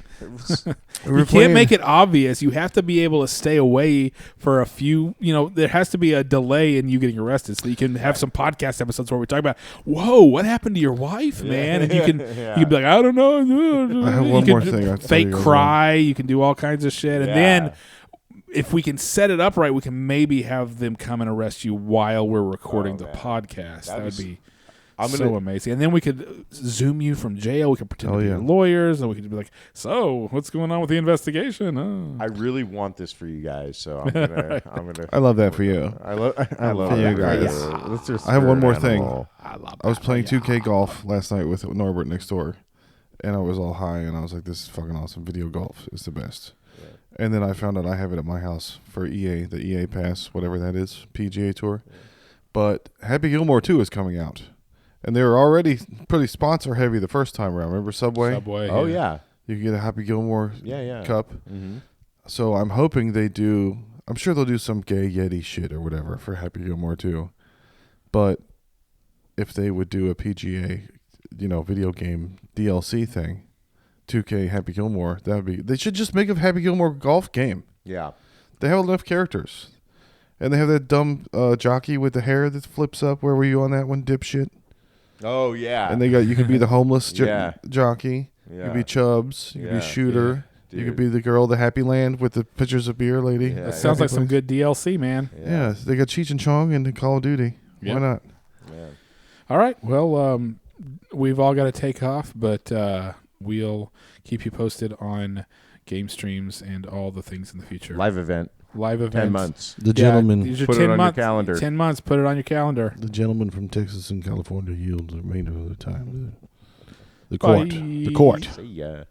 You can't make it obvious. You have to be able to stay away for a few. There has to be a delay in you getting arrested, so you can have some podcast episodes where we talk about, "Whoa, what happened to your wife, man?" And you can you can be like, "I don't know." I have You one can more thing I have to tell fake you guys cry. You can do all kinds of shit, and Yeah. then if we can set it up right, we can maybe have them come and arrest you while we're recording the man. podcast. That would be. I'm So gonna- amazing, and then we could zoom you from jail. We could pretend Oh, to be yeah. lawyers, and we could be like, "So, what's going on with the investigation?" Oh. I really want this for you guys, so I'm gonna. I love that for you. I love for you that. guys. Yeah. That's just I have one more spirit thing. animal. I was playing 2K golf last night with Norbert next door, and I was all high, and I was like, "This is fucking awesome. Video golf is the best." And then I found out I have it at my house for EA, the EA Pass, whatever that is, PGA Tour. But Happy Gilmore 2 is coming out, and they were already pretty sponsor heavy the first time around. Remember Subway? Oh yeah. You can get a Happy Gilmore Yeah. cup. Mm-hmm. So I'm hoping they do I'm sure they'll do some gay Yeti shit or whatever for Happy Gilmore too. But if they would do a PGA, video game DLC thing, 2K Happy Gilmore, that would be. They should just make a Happy Gilmore golf game. Yeah. They have enough characters, and they have that dumb jockey with the hair that flips up. Where were you on that one, dipshit? Oh yeah. And you could be the homeless Yeah. jockey. You Yeah. could be Chubbs. You could Yeah, be Shooter. yeah, you could dude. be the girl, the Happy Land with the pictures of beer lady. Yeah. That sounds like some Place. good DLC, man. Yeah, they got Cheech and Chong and Call of Duty. Yep. Why not? Yeah. All right. Well, we've all got to take off, but we'll keep you posted on game streams and all the things in the future. Live event. Live events. 10 months. The gentleman, These are Put it 10 on your months, calendar. 10 months. Put it on your calendar. the gentleman from Texas and California yields the remainder of the time. The court. Bye. The court. See ya.